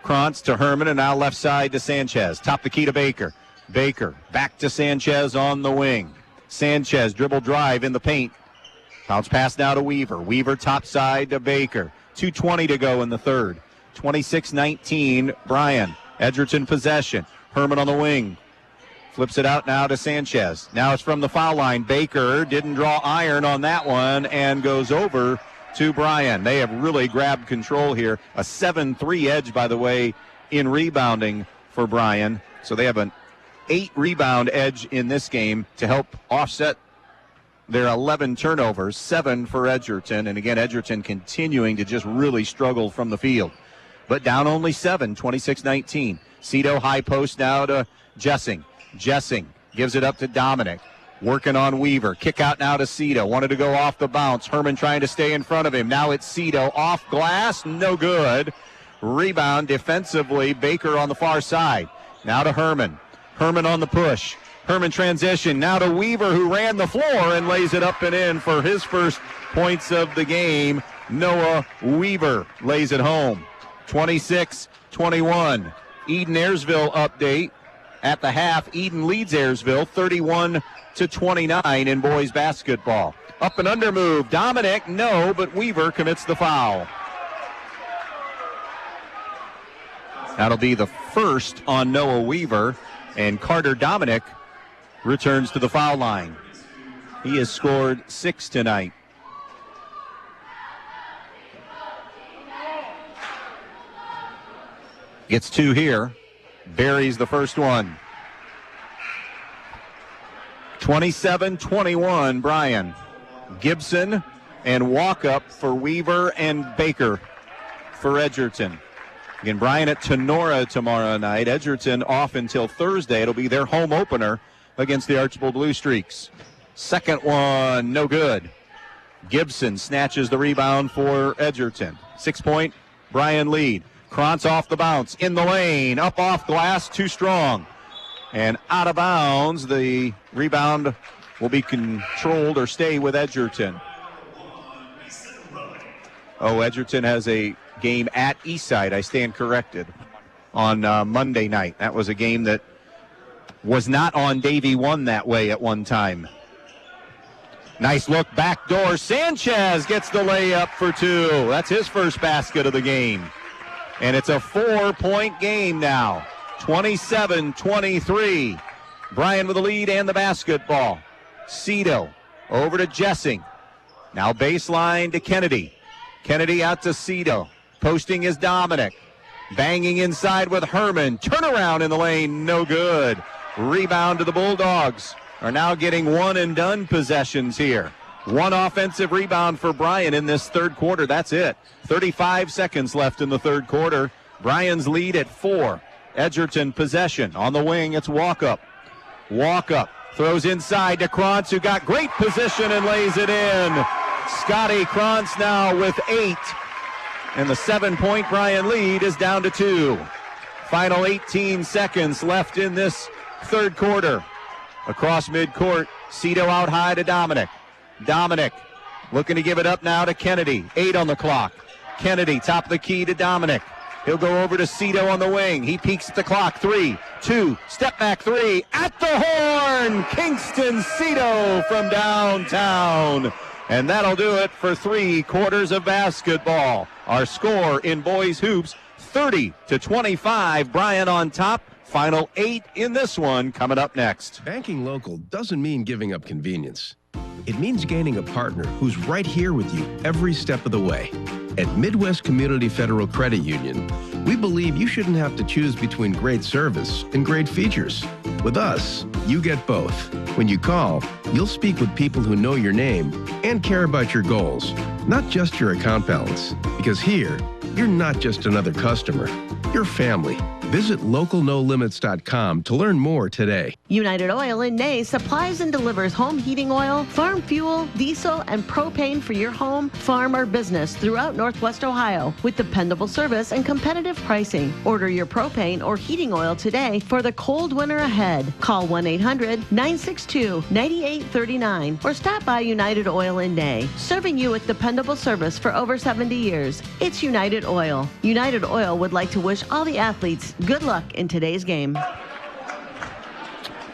Krantz, to Herman, and now left side to Sanchez. Top the key to Baker. Baker back to Sanchez on the wing. Sanchez dribble drive in the paint. Bounce pass now to Weaver. Weaver top side to Baker. 2:20 to go in the third. 26-19 Bryan. Edgerton possession. Herman on the wing. Flips it out now to Sanchez. Now it's from the foul line. Baker didn't draw iron on that one and goes over to Bryan. They have really grabbed control here. A 7-3 edge, by the way, in rebounding for Bryan. So they have an 8 rebound edge in this game to help offset their 11 turnovers, 7 for Edgerton. And again, Edgerton continuing to just really struggle from the field. But down only 7, 26-19. Cito high post now to Jessing. Jessing gives it up to Dominic. Working on Weaver. Kick out now to Cito. Wanted to go off the bounce. Herman trying to stay in front of him. Now it's Cito. Off glass. No good. Rebound defensively. Baker on the far side. Now to Herman. Herman on the push. Herman transition. Now to Weaver, who ran the floor and lays it up and in for his first points of the game. Noah Weaver lays it home. 26-21. Eden-Ayersville update. At the half, Eden leads Ayersville 31-29 in boys basketball. Up and under move. Dominic, no, but Weaver commits the foul. That'll be the first on Noah Weaver, and Carter Dominic returns to the foul line. He has scored 6 tonight. Gets 2 here. Buries the first one. 27-21 Bryan. Gibson and Walkup for Weaver and Baker for Edgerton. Again, Bryan at Tenora tomorrow night. Edgerton off until Thursday. It'll be their home opener against the Archbold Blue Streaks. Second one, no good. Gibson snatches the rebound for Edgerton. 6-point Bryan lead. Krantz off the bounce, in the lane, up off glass, too strong. And out of bounds, the rebound will be controlled or stay with Edgerton. Oh, Edgerton has a game at Eastside, I stand corrected, on Monday night. That was a game that was not on Davie 1 that way at one time. Nice look, backdoor. Sanchez gets the layup for 2. That's his first basket of the game. And it's a 4-point game now. 27-23. Bryan with the lead and the basketball. Cito over to Jessing. Now baseline to Kennedy. Kennedy out to Cito. Posting is Dominic. Banging inside with Herman. Turnaround in the lane, no good. Rebound to the Bulldogs. Are now getting one-and-done possessions here. One offensive rebound for Bryan in this third quarter. That's it. 35 seconds left in the third quarter. Bryan's lead at 4. Edgerton possession. On the wing, it's Walkup. Walkup throws inside to Krantz, who got great position and lays it in. Scotty Krantz now with 8. And the 7-point Bryan lead is down to 2. Final 18 seconds left in this third quarter. Across midcourt, Cito out high to Dominic. Dominic looking to give it up now to Kennedy. 8 on the clock. Kennedy, top of the key to Dominic. He'll go over to Cito on the wing. He peeks at the clock. 3, 2, step back 3. At the horn, Kingston Cito from downtown. And that'll do it for 3 quarters of basketball. Our score in boys hoops, 30-25. Bryan on top. Final 8 in this one coming up next. Banking local doesn't mean giving up convenience. It means gaining a partner who's right here with you every step of the way. At Midwest Community Federal Credit Union, we believe you shouldn't have to choose between great service and great features. With us, you get both. When you call, you'll speak with people who know your name and care about your goals, not just your account balance. Because here, you're not just another customer, you're family. Visit localnolimits.com to learn more today. United Oil in Ney supplies and delivers home heating oil, farm fuel, diesel, and propane for your home, farm, or business throughout Northwest Ohio with dependable service and competitive pricing. Order your propane or heating oil today for the cold winter ahead. Call 1-800-962-9839 or stop by United Oil in Ney, serving you with dependable service for over 70 years. It's United Oil. United Oil would like to wish all the athletes good luck in today's game.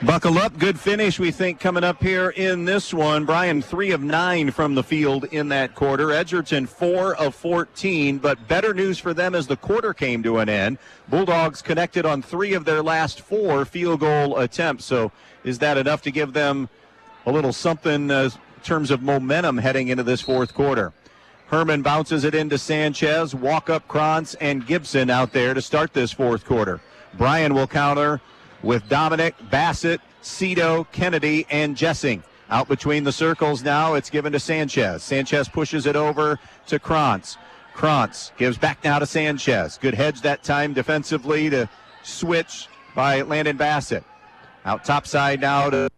Buckle up. Good finish, we think, coming up here in this one. Bryan 3 of 9 from the field in that quarter. Edgerton 4 of 14, but better news for them as the quarter came to an end. Bulldogs connected on 3 of their last 4 field goal attempts. So is that enough to give them a little something in terms of momentum heading into this fourth quarter? Herman bounces it into Sanchez, Walkup, Krantz, and Gibson out there to start this fourth quarter. Bryan will counter with Dominic, Bassett, Cito, Kennedy, and Jessing. Out between the circles now, it's given to Sanchez. Sanchez pushes it over to Krantz. Krantz gives back now to Sanchez. Good hedge that time defensively to switch by Landon Bassett. Out top side now to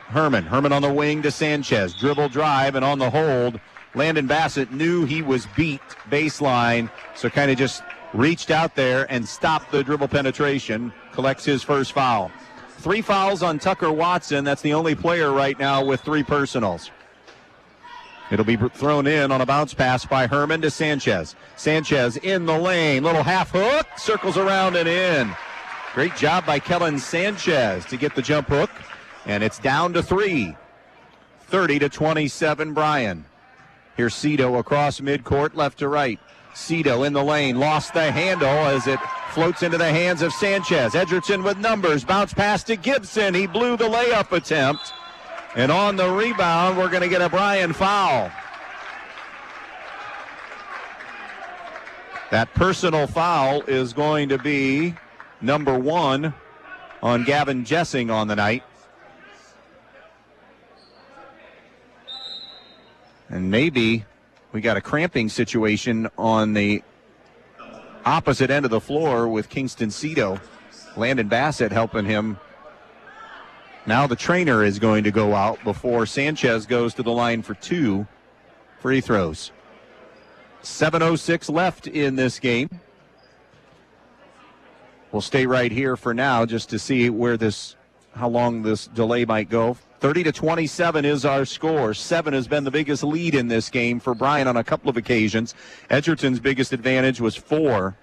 Herman. Herman on the wing to Sanchez. Dribble drive, and on the hold, Landon Bassett knew he was beat baseline, so kind of just reached out there and stopped the dribble penetration, collects his first foul. 3 fouls on Tucker Watson. That's the only player right now with 3 personals. It'll be thrown in on a bounce pass by Herman to Sanchez. Sanchez in the lane, little half hook, circles around and in. Great job by Kellen Sanchez to get the jump hook, and it's down to 3. 30-27 Bryan. Here's Cito across midcourt, left to right. Cito in the lane, lost the handle as it floats into the hands of Sanchez. Edgerton with numbers, bounce pass to Gibson. He blew the layup attempt. And on the rebound, we're going to get a Bryan foul. That personal foul is going to be number 1 on Gavin Jessing on the night. And maybe we got a cramping situation on the opposite end of the floor with Kingston Cito. Landon Bassett helping him. Now the trainer is going to go out before Sanchez goes to the line for 2 free throws. 7:06 left in this game. We'll stay right here for now just to see how long this delay might go. 30-27 is our score. 7 has been the biggest lead in this game for Bryan on a couple of occasions. Edgerton's biggest advantage was 4.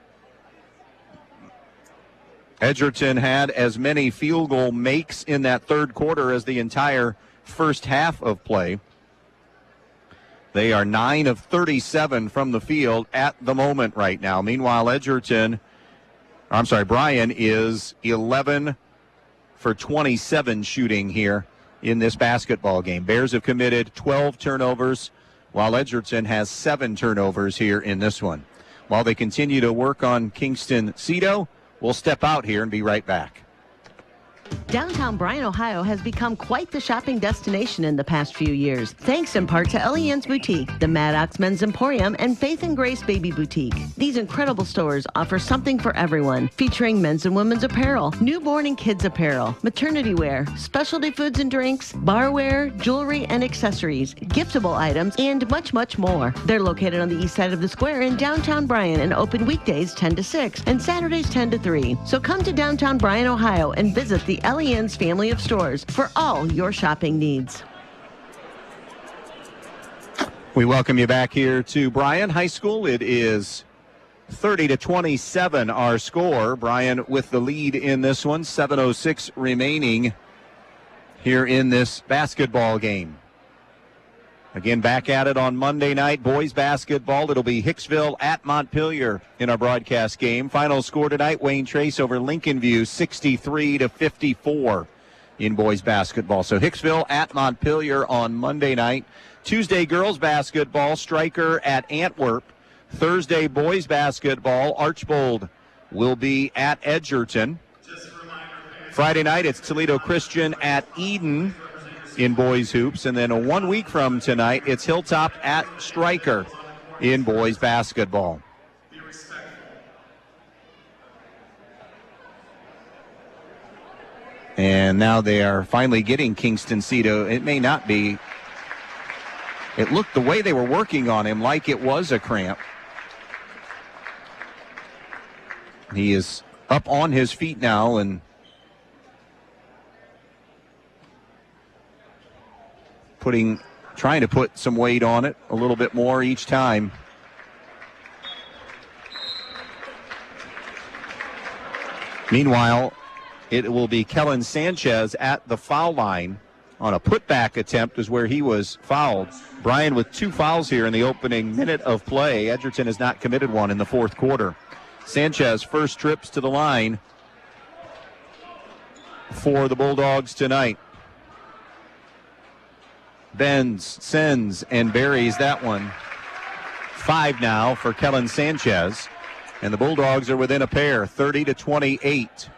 Edgerton had as many field goal makes in that third quarter as the entire first half of play. They are 9 of 37 from the field at the moment right now. Meanwhile, Bryan is 11 for 27 shooting here in this basketball game. Bears have committed 12 turnovers, while Edgerton has 7 turnovers here in this one. while they continue to work on Kingston-Cito. We'll step out here and be right back. Downtown Bryan, Ohio has become quite the shopping destination in the past few years, thanks in part to Elian's Boutique, the Maddox Men's Emporium, and Faith and Grace Baby Boutique. These incredible stores offer something for everyone, featuring men's and women's apparel, newborn and kids apparel, maternity wear, specialty foods and drinks, barware, jewelry and accessories, giftable items, and much, much more. They're located on the east side of the square in downtown Bryan and open weekdays 10 to 6 and Saturdays 10 to 3. So come to downtown Bryan, Ohio and visit the Elian's family of stores for all your shopping needs. We welcome you back here to Bryan High School. It is 30-27 our score. Bryan with the lead in this one. 7:06 remaining here in this basketball game. Again, back at it on Monday night, boys basketball. It'll be Hicksville at Montpelier in our broadcast game. Final score tonight, Wayne Trace over Lincoln View, 63-54 in boys basketball. So Hicksville at Montpelier on Monday night. Tuesday, girls basketball, Stryker at Antwerp. Thursday, boys basketball, Archbold will be at Edgerton. Friday night, it's Toledo Christian at Eden in boys hoops, and then 1 week from tonight, it's Hilltop at Stryker in boys basketball. And now they are finally getting Kingston-Cito. It may not be. It looked the way they were working on him like it was a cramp. He is up on his feet now and trying to put some weight on it a little bit more each time. Meanwhile, it will be Kellen Sanchez at the foul line on a putback attempt is where he was fouled. Bryan with 2 fouls here in the opening minute of play. Edgerton has not committed one in the fourth quarter. Sanchez first trips to the line for the Bulldogs tonight. Bends, sends, and buries that one. 5 now for Kellen Sanchez. And the Bulldogs are within a pair, 30-28.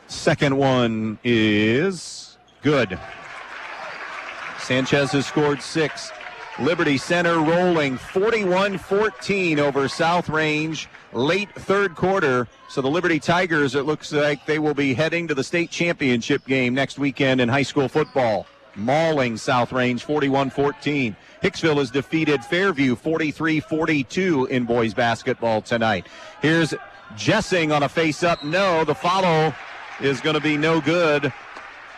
Second one is good. Sanchez has scored 6. Liberty Center rolling 41-14 over South Range late third quarter. So the Liberty Tigers, it looks like they will be heading to the state championship game next weekend in high school football. Mauling South Range 41-14. Hicksville has defeated Fairview 43-42 in boys basketball tonight. Here's Jessing on a face-up. No, the follow is going to be no good.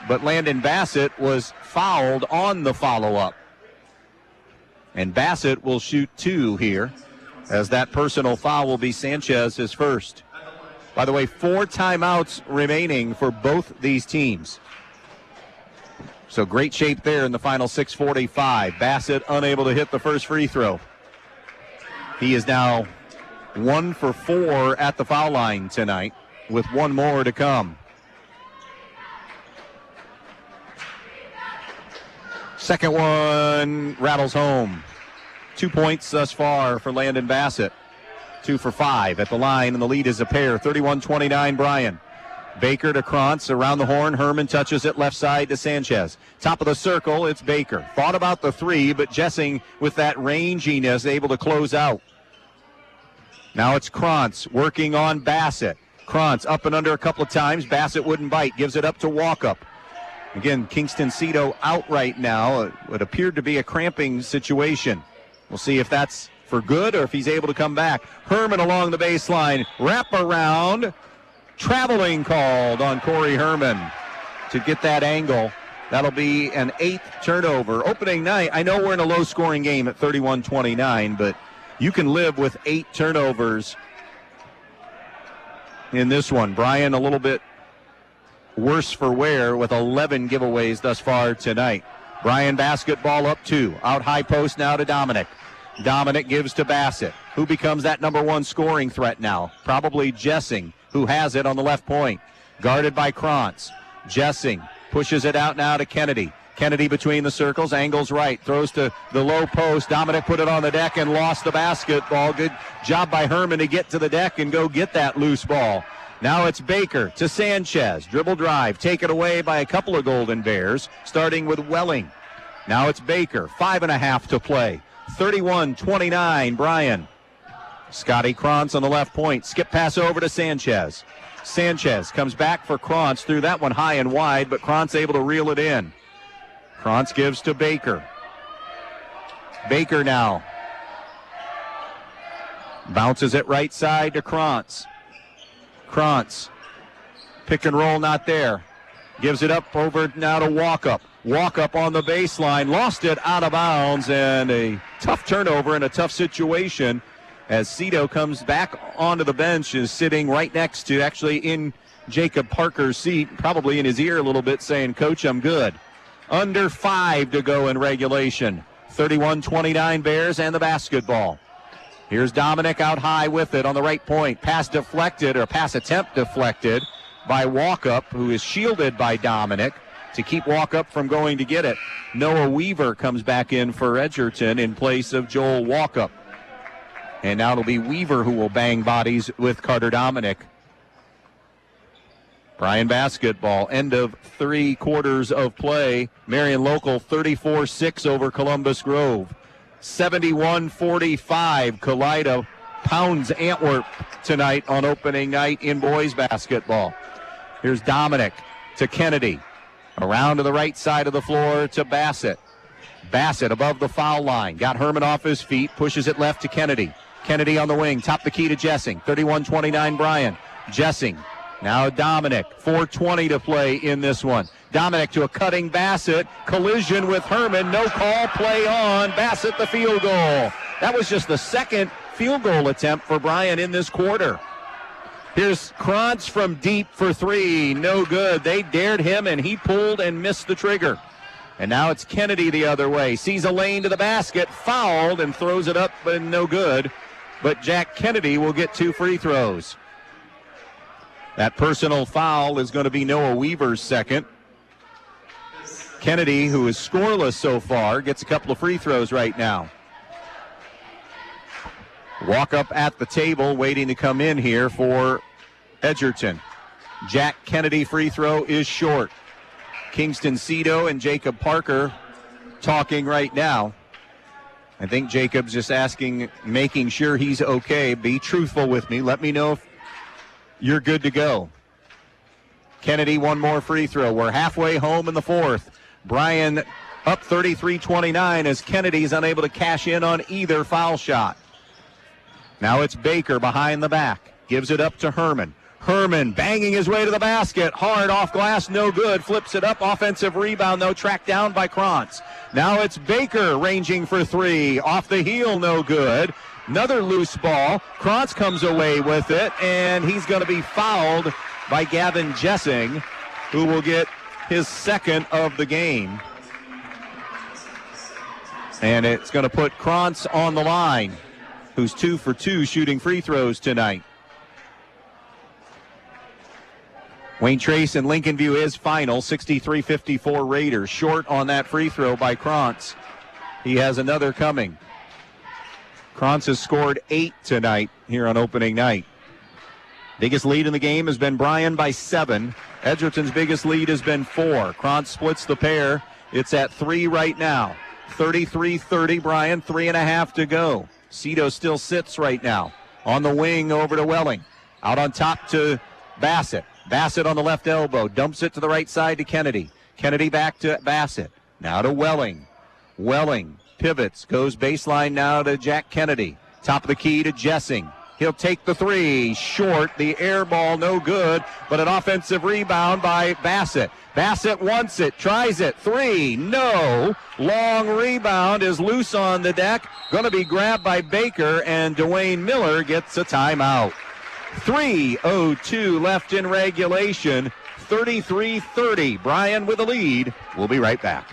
But Landon Bassett was fouled on the follow-up. And Bassett will shoot 2 here, as that personal foul will be Sanchez's first. By the way, 4 timeouts remaining for both these teams. So great shape there in the final 6:45. Bassett unable to hit the first free throw. He is now 1 for 4 at the foul line tonight, with 1 more to come. Second one rattles home. 2 points thus far for Landon Bassett. 2 for 5 at the line, and the lead is a pair. 31-29 Bryan. Baker to Krantz around the horn. Herman touches it left side to Sanchez. Top of the circle, it's Baker. Thought about the 3, but Jessing with that ranginess able to close out. Now it's Krantz working on Bassett. Krantz up and under a couple of times. Bassett wouldn't bite. Gives it up to Walkup. Again, Kingston-Cito out right now. It appeared to be a cramping situation. We'll see if that's for good or if he's able to come back. Herman along the baseline. Wrap around. Traveling called on Corey Herman to get that angle. That'll be an 8th turnover. Opening night, I know we're in a low-scoring game at 31-29, but you can live with 8 turnovers in this one. Bryan a little bit worse for wear with 11 giveaways thus far tonight. Bryan basketball up 2. Out high post now to Dominic. Dominic gives to Bassett, who becomes that number 1 scoring threat now. Probably Jessing, who has it on the left point. Guarded by Krantz. Jessing pushes it out now to Kennedy. Kennedy between the circles, angles right, throws to the low post. Dominic put it on the deck and lost the basketball. Good job by Herman to get to the deck and go get that loose ball. Now it's Baker to Sanchez. Dribble drive, taken away by a couple of Golden Bears, starting with Welling. Now it's Baker, 5.5 to play. 31-29, Bryan. Scotty Krantz on the left point. Skip pass over to Sanchez. Sanchez comes back for Krantz, threw that one high and wide, but Krantz able to reel it in. Krantz gives to Baker. Baker now bounces it right side to Krantz. Krantz, pick and roll not there. Gives it up over now to Walkup. Walkup on the baseline, lost it out of bounds, and a tough turnover in a tough situation as Cito comes back onto the bench, is sitting right next to, actually in Jacob Parker's seat, probably in his ear a little bit, saying, Coach, I'm good. Under 5 to go in regulation. 31-29 Bears and the basketball. Here's Dominic out high with it on the right point. Pass deflected, or pass attempt deflected by Walkup, who is shielded by Dominic to keep Walkup from going to get it. Noah Weaver comes back in for Edgerton in place of Joel Walkup. And now it'll be Weaver who will bang bodies with Carter Dominic. Bryan basketball, end of 3 quarters of play. Marion Local 34-6 over Columbus Grove. 71-45, Kalida pounds Antwerp tonight on opening night in boys basketball. Here's Dominic to Kennedy. Around to the right side of the floor to Bassett. Bassett above the foul line. Got Herman off his feet, pushes it left to Kennedy. Kennedy on the wing, top the key to Jessing. 31-29 Bryan. Jessing. Now Dominic, 4:20 to play in this one. Dominic to a cutting Bassett, collision with Herman, no call, play on, Bassett the field goal. That was just the second field goal attempt for Bryan in this quarter. Here's Krantz from deep for 3, no good. They dared him and he pulled and missed the trigger. And now it's Kennedy the other way, sees a lane to the basket, fouled and throws it up, but no good. But Jack Kennedy will get 2 free throws. That personal foul is going to be Noah Weaver's second. Kennedy, who is scoreless so far, gets a couple of free throws right now. Walkup at the table, waiting to come in here for Edgerton. Jack Kennedy free throw is short. Kingston Cito and Jacob Parker talking right now. I think Jacob's just asking, making sure he's okay. Be truthful with me. Let me know if you're good to go. Kennedy, one more free throw. We're halfway home in the fourth. Bryan up 33-29 as Kennedy's unable to cash in on either foul shot. Now it's Baker behind the back. Gives it up to Herman. Herman banging his way to the basket. Hard off glass, no good. Flips it up. Offensive rebound, though, tracked down by Krantz. Now it's Baker ranging for 3. Off the heel, no good. Another loose ball. Krantz comes away with it, and he's going to be fouled by Gavin Jessing, who will get his second of the game. And it's going to put Krantz on the line, who's 2 for 2 shooting free throws tonight. Wayne Trace and Lincoln View is final, 63-54 Raiders. Short on that free throw by Krantz. He has another coming. Krantz has scored 8 tonight here on opening night. Biggest lead in the game has been Bryan by 7. Edgerton's biggest lead has been 4. Krantz splits the pair. It's at 3 right now. 33-30 Bryan, 3.5 to go. Cito still sits right now. On the wing over to Welling. Out on top to Bassett. Bassett on the left elbow. Dumps it to the right side to Kennedy. Kennedy back to Bassett. Now to Welling. Welling pivots. Goes baseline now to Jack Kennedy. Top of the key to Jessing. He'll take the 3. Short. The air ball no good. But an offensive rebound by Bassett. Bassett wants it. Tries it. 3. No. Long rebound is loose on the deck. Going to be grabbed by Baker. And Dwayne Miller gets a timeout. 3:02 left in regulation. 33-30. Bryan with a lead. We'll be right back.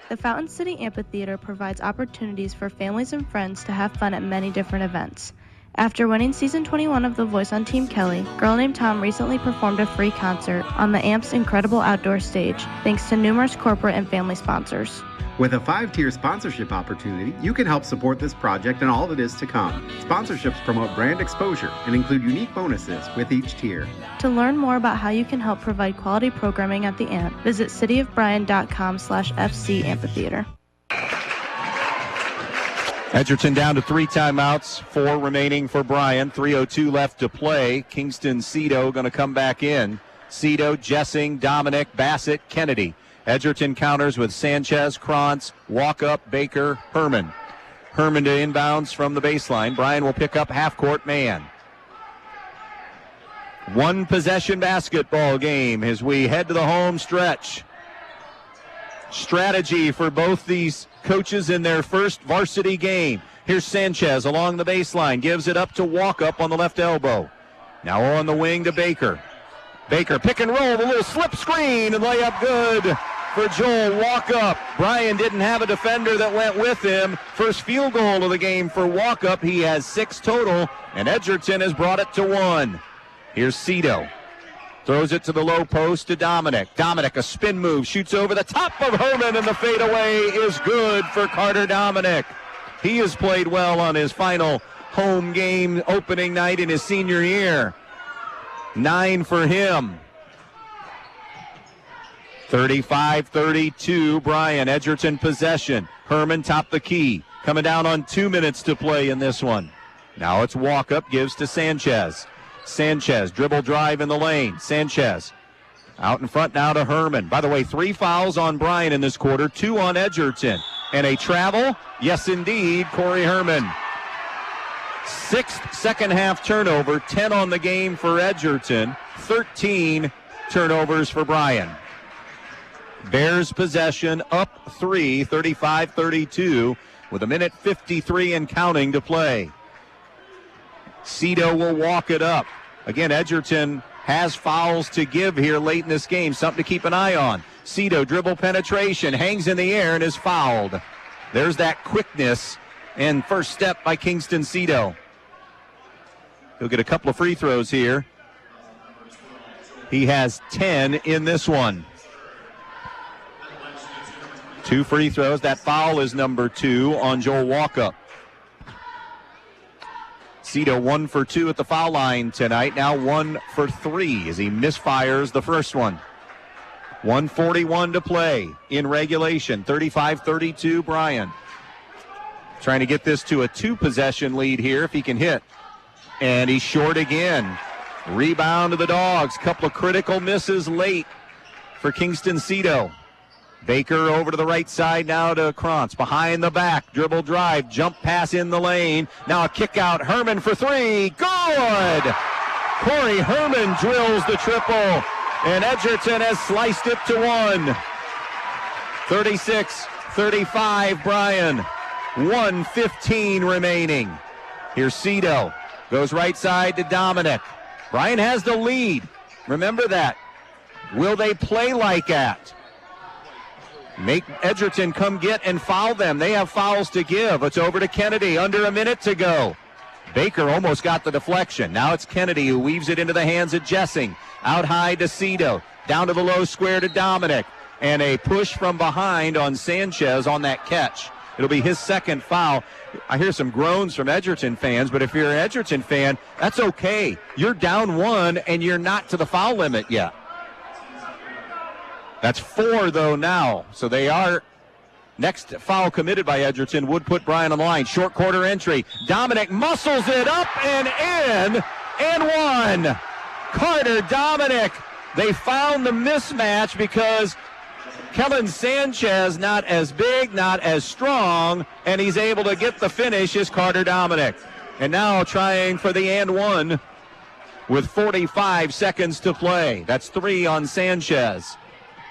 The Fountain City Amphitheater provides opportunities for families and friends to have fun at many different events. After winning Season 21 of The Voice on Team Kelly, Girl Named Tom recently performed a free concert on the AMP's incredible outdoor stage, thanks to numerous corporate and family sponsors. With a 5-tier sponsorship opportunity, you can help support this project and all that is to come. Sponsorships promote brand exposure and include unique bonuses with each tier. To learn more about how you can help provide quality programming at the AMP, visit cityofbryan.com/FC amphitheater. Edgerton down to 3 timeouts, 4 remaining for Bryan. 3:02 left to play. Kingston Cito going to come back in. Cito, Jessing, Dominic, Bassett, Kennedy. Edgerton counters with Sanchez, Krantz, Walkup, Baker, Herman. Herman to inbounds from the baseline. Bryan will pick up half-court man. 1 possession basketball game as we head to the home stretch. Strategy for both these coaches in their first varsity game. Here's Sanchez along the baseline. Gives it up to Walkup on the left elbow. Now on the wing to Baker. Baker pick and roll, the little slip screen, and layup good for Joel Walkup. Bryan didn't have a defender that went with him. First field goal of the game for Walkup. He has 6 total, and Edgerton has brought it to 1. Here's Cito. Throws it to the low post to Dominic. Dominic, a spin move, shoots over the top of Herman, and the fadeaway is good for Carter Dominic. He has played well on his final home game opening night in his senior year. 9 for him. 35-32, Bryan. Edgerton possession. Herman top the key. Coming down on 2 minutes to play in this one. Now it's Walkup, gives to Sanchez. Sanchez, dribble drive in the lane. Sanchez out in front now to Herman. By the way, 3 fouls on Bryan in this quarter, 2 on Edgerton. And a travel? Yes, indeed, Corey Herman. 6th second half turnover, 10 on the game for Edgerton, 13 turnovers for Bryan. Bears possession up 3, 35-32, with 1:53 and counting to play. Cito will walk it up. Again, Edgerton has fouls to give here late in this game, something to keep an eye on. Cito, dribble penetration, hangs in the air and is fouled. There's that quickness and first step by Kingston Cito. He'll get a couple of free throws here. He has 10 in this one. 2 free throws. That foul is number 2 on Joel Walkup. Cito 1 for 2 at the foul line tonight. Now 1 for 3 as he misfires the first one. 1:41 to play in regulation. 35-32 Bryan. Trying to get this to a 2-possession lead here if he can hit. And he's short again. Rebound to the Dogs. Couple of critical misses late for Kingston Cito. Baker over to the right side now to Krantz. Behind the back. Dribble drive. Jump pass in the lane. Now a kick out. Herman for 3. Good! Corey Herman drills the triple. And Edgerton has sliced it to 1. 36-35 Bryan. 1:15 remaining. Here's Cito. Goes right side to Dominic. Bryan has the lead. Remember that. Will they play like that? Make Edgerton come get and foul them. They have fouls to give. It's over to Kennedy. Under a minute to go. Baker almost got the deflection. Now it's Kennedy who weaves it into the hands of Jessing. Out high to Cito. Down to the low square to Dominic. And a push from behind on Sanchez on that catch. It'll be his second foul. I hear some groans from Edgerton fans, but if you're an Edgerton fan, that's okay. You're down 1, and you're not to the foul limit yet. That's 4, though, now. So they are. Next foul committed by Edgerton would put Bryan on the line. Short quarter entry. Dominic muscles it up and in, and 1. Carter Dominic. They found the mismatch because Kellen Sanchez not as big, not as strong, and he's able to get the finish is Carter Dominic. And now trying for the and 1 with 45 seconds to play. That's 3 on Sanchez.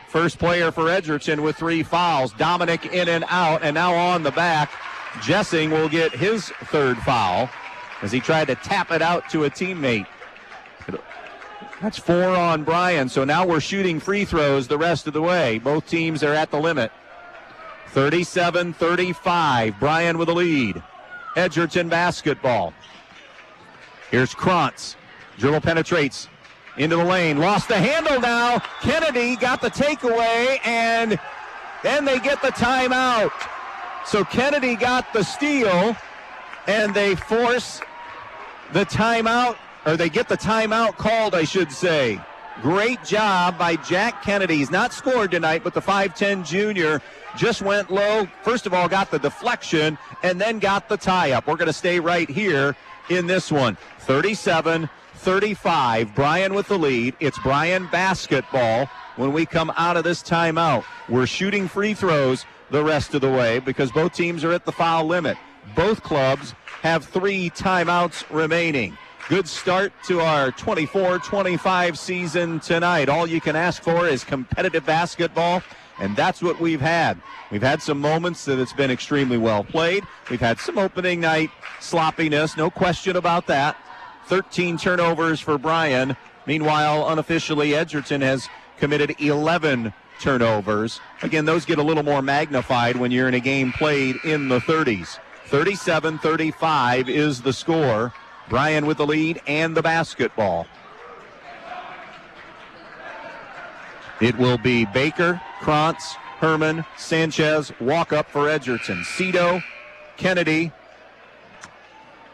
First player for Edgerton with 3 fouls. Dominic in and out, and now on the back. Jessing will get his 3rd foul as he tried to tap it out to a teammate. That's 4 on Bryan, so now we're shooting free throws the rest of the way. Both teams are at the limit. 37-35, Bryan with the lead. Edgerton basketball. Here's Krantz. Dribble penetrates into the lane. Lost the handle now. Kennedy got the takeaway, and then they get the timeout. So Kennedy got the steal, and they force the timeout, or they get the timeout called, I should say. Great job by Jack Kennedy. He's not scored tonight, but the 5'10 junior just went low. First of all, got the deflection, and then got the tie-up. We're going to stay right here in this one. 37-35. Bryan with the lead. It's Bryan basketball when we come out of this timeout. We're shooting free throws the rest of the way because both teams are at the foul limit. Both clubs have 3 timeouts remaining. Good start to our 24-25 season tonight. All you can ask for is competitive basketball, and that's what we've had. We've had some moments that it's been extremely well played. We've had some opening night sloppiness, no question about that. 13 turnovers for Bryan. Meanwhile, unofficially, Edgerton has committed 11 turnovers. Again, those get a little more magnified when you're in a game played in the 30s. 37-35 is the score. Bryan with the lead and the basketball. It will be Baker, Krantz, Herman, Sanchez, walk up for Edgerton. Cito, Kennedy,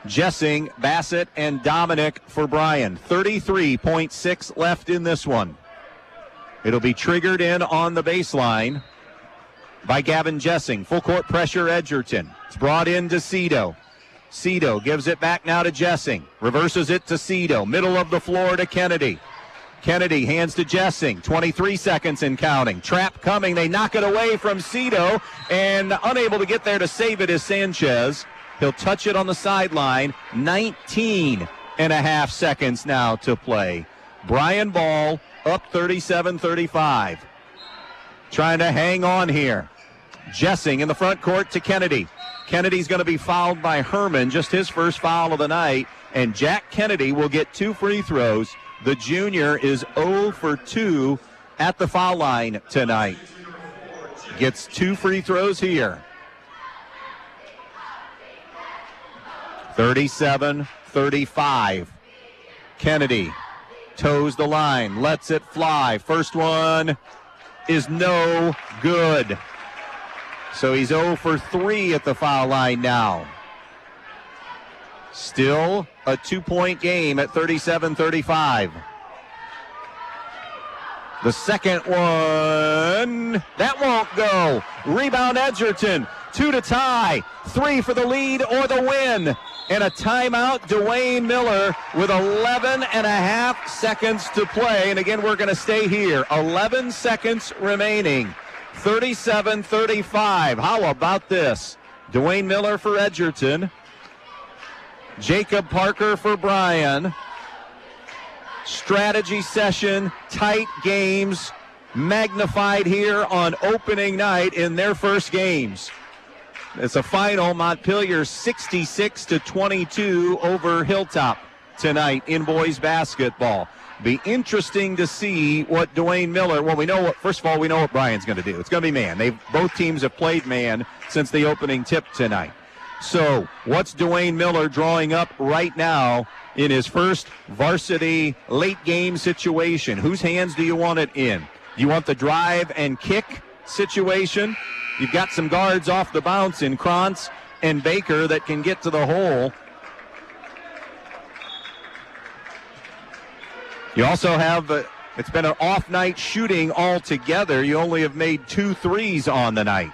Jessing, Bassett, and Dominic for Bryan. 33.6 left in this one. It'll be triggered in on the baseline by Gavin Jessing. Full court pressure, Edgerton. It's brought in to Cito. Cito gives it back now to Jessing. Reverses it to Cito. Middle of the floor to Kennedy. Kennedy hands to Jessing. 23 seconds and counting. Trap coming. They knock it away from Cito. And unable to get there to save it is Sanchez. He'll touch it on the sideline. 19 and a half seconds now to play. Bryan ball up 37-35. Trying to hang on here. Jessing in the front court to Kennedy. Kennedy's going to be fouled by Herman, just his first foul of the night, and Jack Kennedy will get 2 free throws. The junior is 0 for 2 at the foul line tonight. Gets 2 free throws here. 37-35. Kennedy toes the line, lets it fly. First one is no good. So he's 0 for 3 at the foul line now. Still a 2-point game at 37-35. The second one, that won't go. Rebound Edgerton, 2 to tie, 3 for the lead or the win. And a timeout, Dwayne Miller with 11 and a half seconds to play. And again, we're going to stay here. 11 seconds remaining. 37-35. How about this? Dwayne Miller for Edgerton. Jacob Parker for Bryan. Strategy session, tight games, magnified here on opening night in their first games. It's a final, Montpelier 66-22 over Hilltop tonight in boys basketball. Be interesting to see what Dwayne Miller, well, we know what, first of all, we know what Bryan's going to do. It's going to be man. Both teams have played man since the opening tip tonight. So what's Dwayne Miller drawing up right now in his first varsity late game situation? Whose hands do you want it in? Do you want the drive and kick situation? You've got some guards off the bounce in Krantz and Baker that can get to the hole. You also have, it's been an off night shooting altogether. You only have made 2 threes on the night.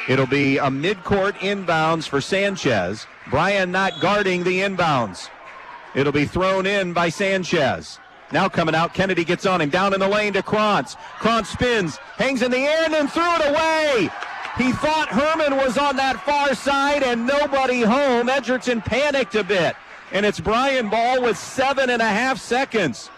It'll be a midcourt inbounds for Sanchez. Bryan not guarding the inbounds. It'll be thrown in by Sanchez. Now coming out, Kennedy gets on him. Down in the lane to Krantz. Krantz spins, hangs in the air, and then threw it away. He thought Herman was on that far side and nobody home. Edgerton panicked a bit. And it's Bryan ball with 7.5 seconds.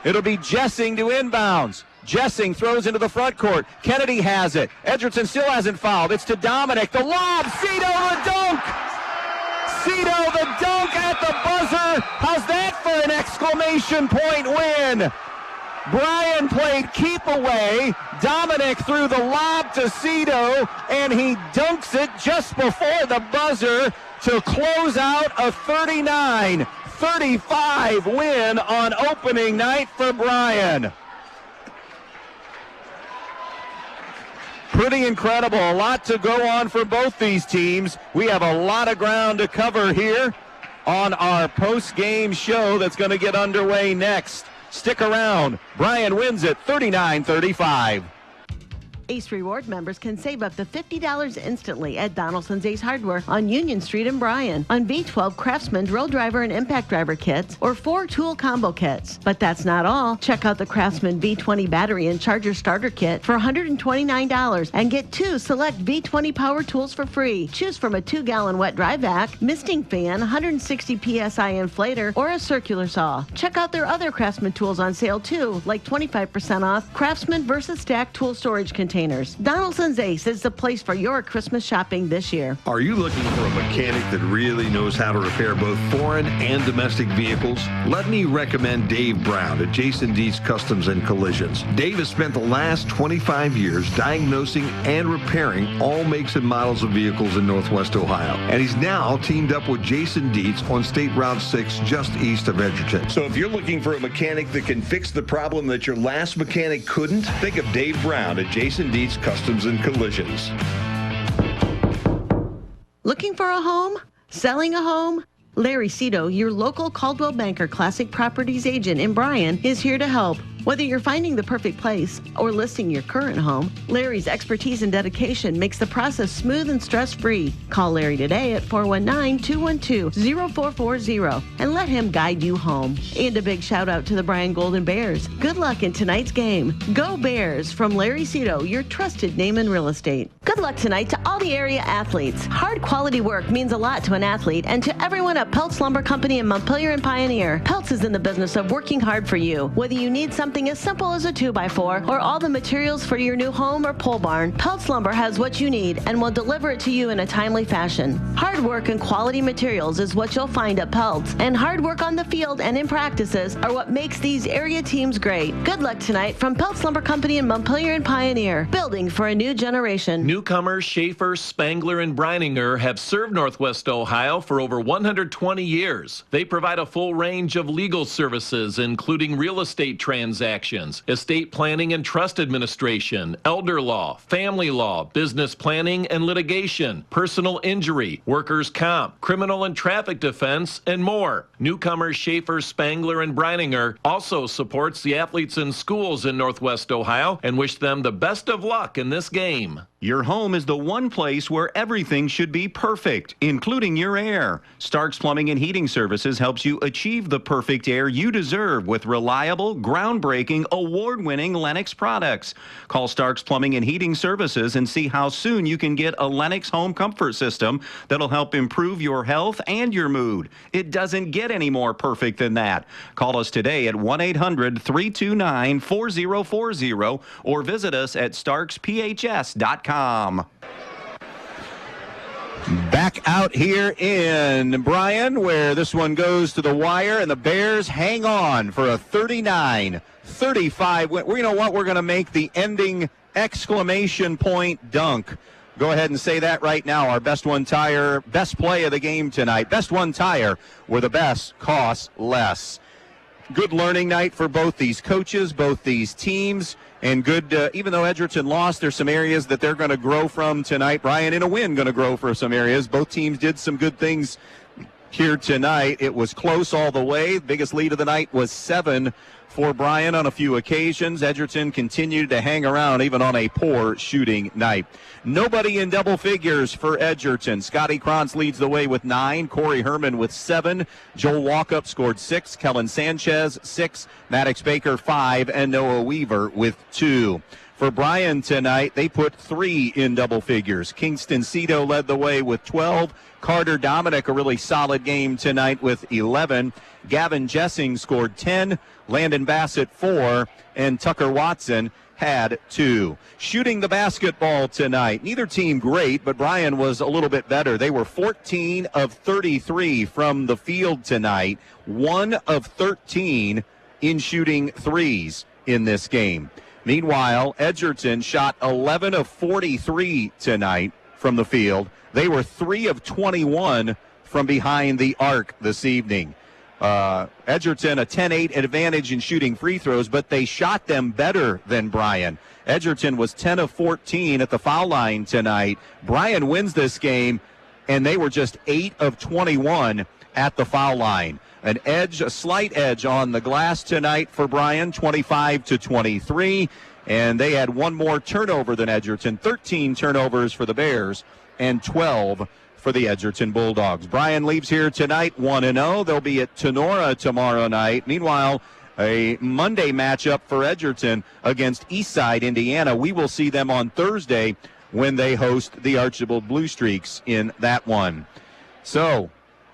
It'll be Jessing to inbounds. Jessing throws into the front court. Kennedy has it. Edgerton still hasn't fouled. It's to Dominic. The lob. Cito the dunk. Cito the dunk at the buzzer. How's that for an exclamation point win? Bryan played keep away. Dominic threw the lob to Cito, and he dunks it just before the buzzer to close out a 39-35 win on opening night for Bryan. Pretty incredible. A lot to go on for both these teams. We have a lot of ground to cover here on our post-game show that's going to get underway next. Stick around. Bryan wins it 39-35. Ace Reward members can save up to $50 instantly at Donaldson's Ace Hardware on Union Street in Bryan on V12 Craftsman Drill Driver and Impact Driver kits or 4 tool combo kits. But that's not all. Check out the Craftsman V20 battery and charger starter kit for $129 and get 2 select V20 power tools for free. Choose from a 2-gallon wet dry vac, misting fan, 160 PSI inflator, or a circular saw. Check out their other Craftsman tools on sale too, like 25% off Craftsman versus Stack tool storage containers. Donaldson's Ace is the place for your Christmas shopping this year. Are you looking for a mechanic that really knows how to repair both foreign and domestic vehicles? Let me recommend Dave Brown at Jason Dietz Customs and Collisions. Dave has spent the last 25 years diagnosing and repairing all makes and models of vehicles in Northwest Ohio. And he's now teamed up with Jason Dietz on State Route 6 just east of Edgerton. So if you're looking for a mechanic that can fix the problem that your last mechanic couldn't, think of Dave Brown at Jason Dietz Customs and Collisions. Looking for a home? Selling a home? Larry Cito, your local Caldwell Banker Classic Properties agent in Bryan, is here to help. Whether you're finding the perfect place or listing your current home, Larry's expertise and dedication makes the process smooth and stress-free. Call Larry today at 419-212-0440 and let him guide you home. And a big shout out to the Bryan Golden Bears. Good luck in tonight's game. Go Bears from Larry Cito, your trusted name in real estate. Good luck tonight to all the area athletes. Hard quality work means a lot to an athlete and to everyone at Peltz Lumber Company in Montpelier and Pioneer. Peltz is in the business of working hard for you. Whether you need something as simple as a 2x4 or all the materials for your new home or pole barn, Peltz Lumber has what you need and will deliver it to you in a timely fashion. Hard work and quality materials is what you'll find at Peltz, and hard work on the field and in practices are what makes these area teams great. Good luck tonight from Peltz Lumber Company in Montpelier and Pioneer, building for a new generation. Newcomers Schaefer, Spangler, and Brininger have served Northwest Ohio for over 120 years. They provide a full range of legal services, including real estate transactions, estate planning and trust administration, elder law, family law, business planning and litigation, personal injury, workers' comp, criminal and traffic defense, and more. Newcomers Schaefer, Spangler, and Brininger also supports the athletes in schools in Northwest Ohio and wish them the best of luck in this game. Your home is the one place where everything should be perfect, including your air. Stark's Plumbing and Heating Services helps you achieve the perfect air you deserve with reliable, groundbreaking, award-winning Lennox products. Call Stark's Plumbing and Heating Services and see how soon you can get a Lennox home comfort system that'll help improve your health and your mood. It doesn't get any more perfect than that. Call us today at 1-800-329-4040 or visit us at starksphs.com. Back out here in Bryan, where this one goes to the wire, and the Bears hang on for a 39-35 win. You know what? We're going to make the ending exclamation point dunk. Go ahead and say that right now. Our Best One Tire, best play of the game tonight. Best One Tire, where the best costs less. Good learning night for both these coaches, both these teams. And good, even though Edgerton lost, there's some areas that they're going to grow from tonight. Bryan, in a win, going to grow for some areas. Both teams did some good things here tonight. It was close all the way. Biggest lead of the night was 7 for Bryan on a few occasions. Edgerton continued to hang around even on a poor shooting night. Nobody in double figures for Edgerton. Scotty Krantz leads the way with 9. Corey Herman with 7. Joel Walkup scored 6. Kellen Sanchez 6. Maddox Baker 5. And Noah Weaver with 2. For Bryan tonight, they put 3 in double figures. Kingston Cito led the way with 12. Carter Dominic, a really solid game tonight with 11. Gavin Jessing scored 10. Landon Bassett 4. And Tucker Watson had 2. Shooting the basketball tonight, neither team great, but Bryan was a little bit better. They were 14 of 33 from the field tonight. 1 of 13 in shooting threes in this game. Meanwhile, Edgerton shot 11 of 43 tonight from the field. They were 3 of 21 from behind the arc this evening. Edgerton a 10-8 advantage in shooting free throws, but they shot them better than Bryan. Edgerton was 10 of 14 at the foul line tonight. Bryan wins this game, and they were just 8 of 21 at the foul line. A slight edge on the glass tonight for Bryan, 25-23, and they had one more turnover than Edgerton, 13 turnovers for the Bears and 12 for the Edgerton Bulldogs. Bryan leaves here tonight 1-0. They'll be at Tenora tomorrow night. Meanwhile, a Monday matchup for Edgerton against Eastside, Indiana. We will see them on Thursday when they host the Archibald Blue Streaks in that one. So,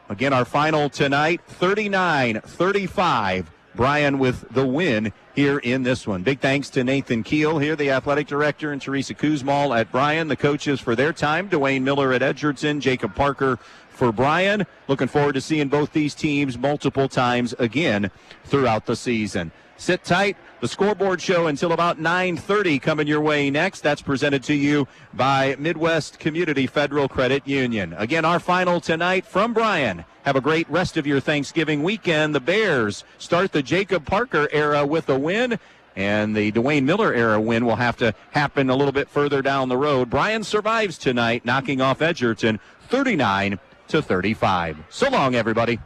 again, our final tonight, 39-35. Bryan with the win here in this one. Big thanks to Nathan Keel here, the athletic director, and Teresa Kuzmal at Bryan, the coaches for their time. Dwayne Miller at Edgerton, Jacob Parker for Bryan. Looking forward to seeing both these teams multiple times again throughout the season. Sit tight. The scoreboard show until about 9:30 coming your way next. That's presented to you by Midwest Community Federal Credit Union. Again, our final tonight from Bryan. Have a great rest of your Thanksgiving weekend. The Bears start the Jacob Parker era with a win, and the Dwayne Miller era win will have to happen a little bit further down the road. Bryan survives tonight, knocking off Edgerton 39-35. So long, everybody.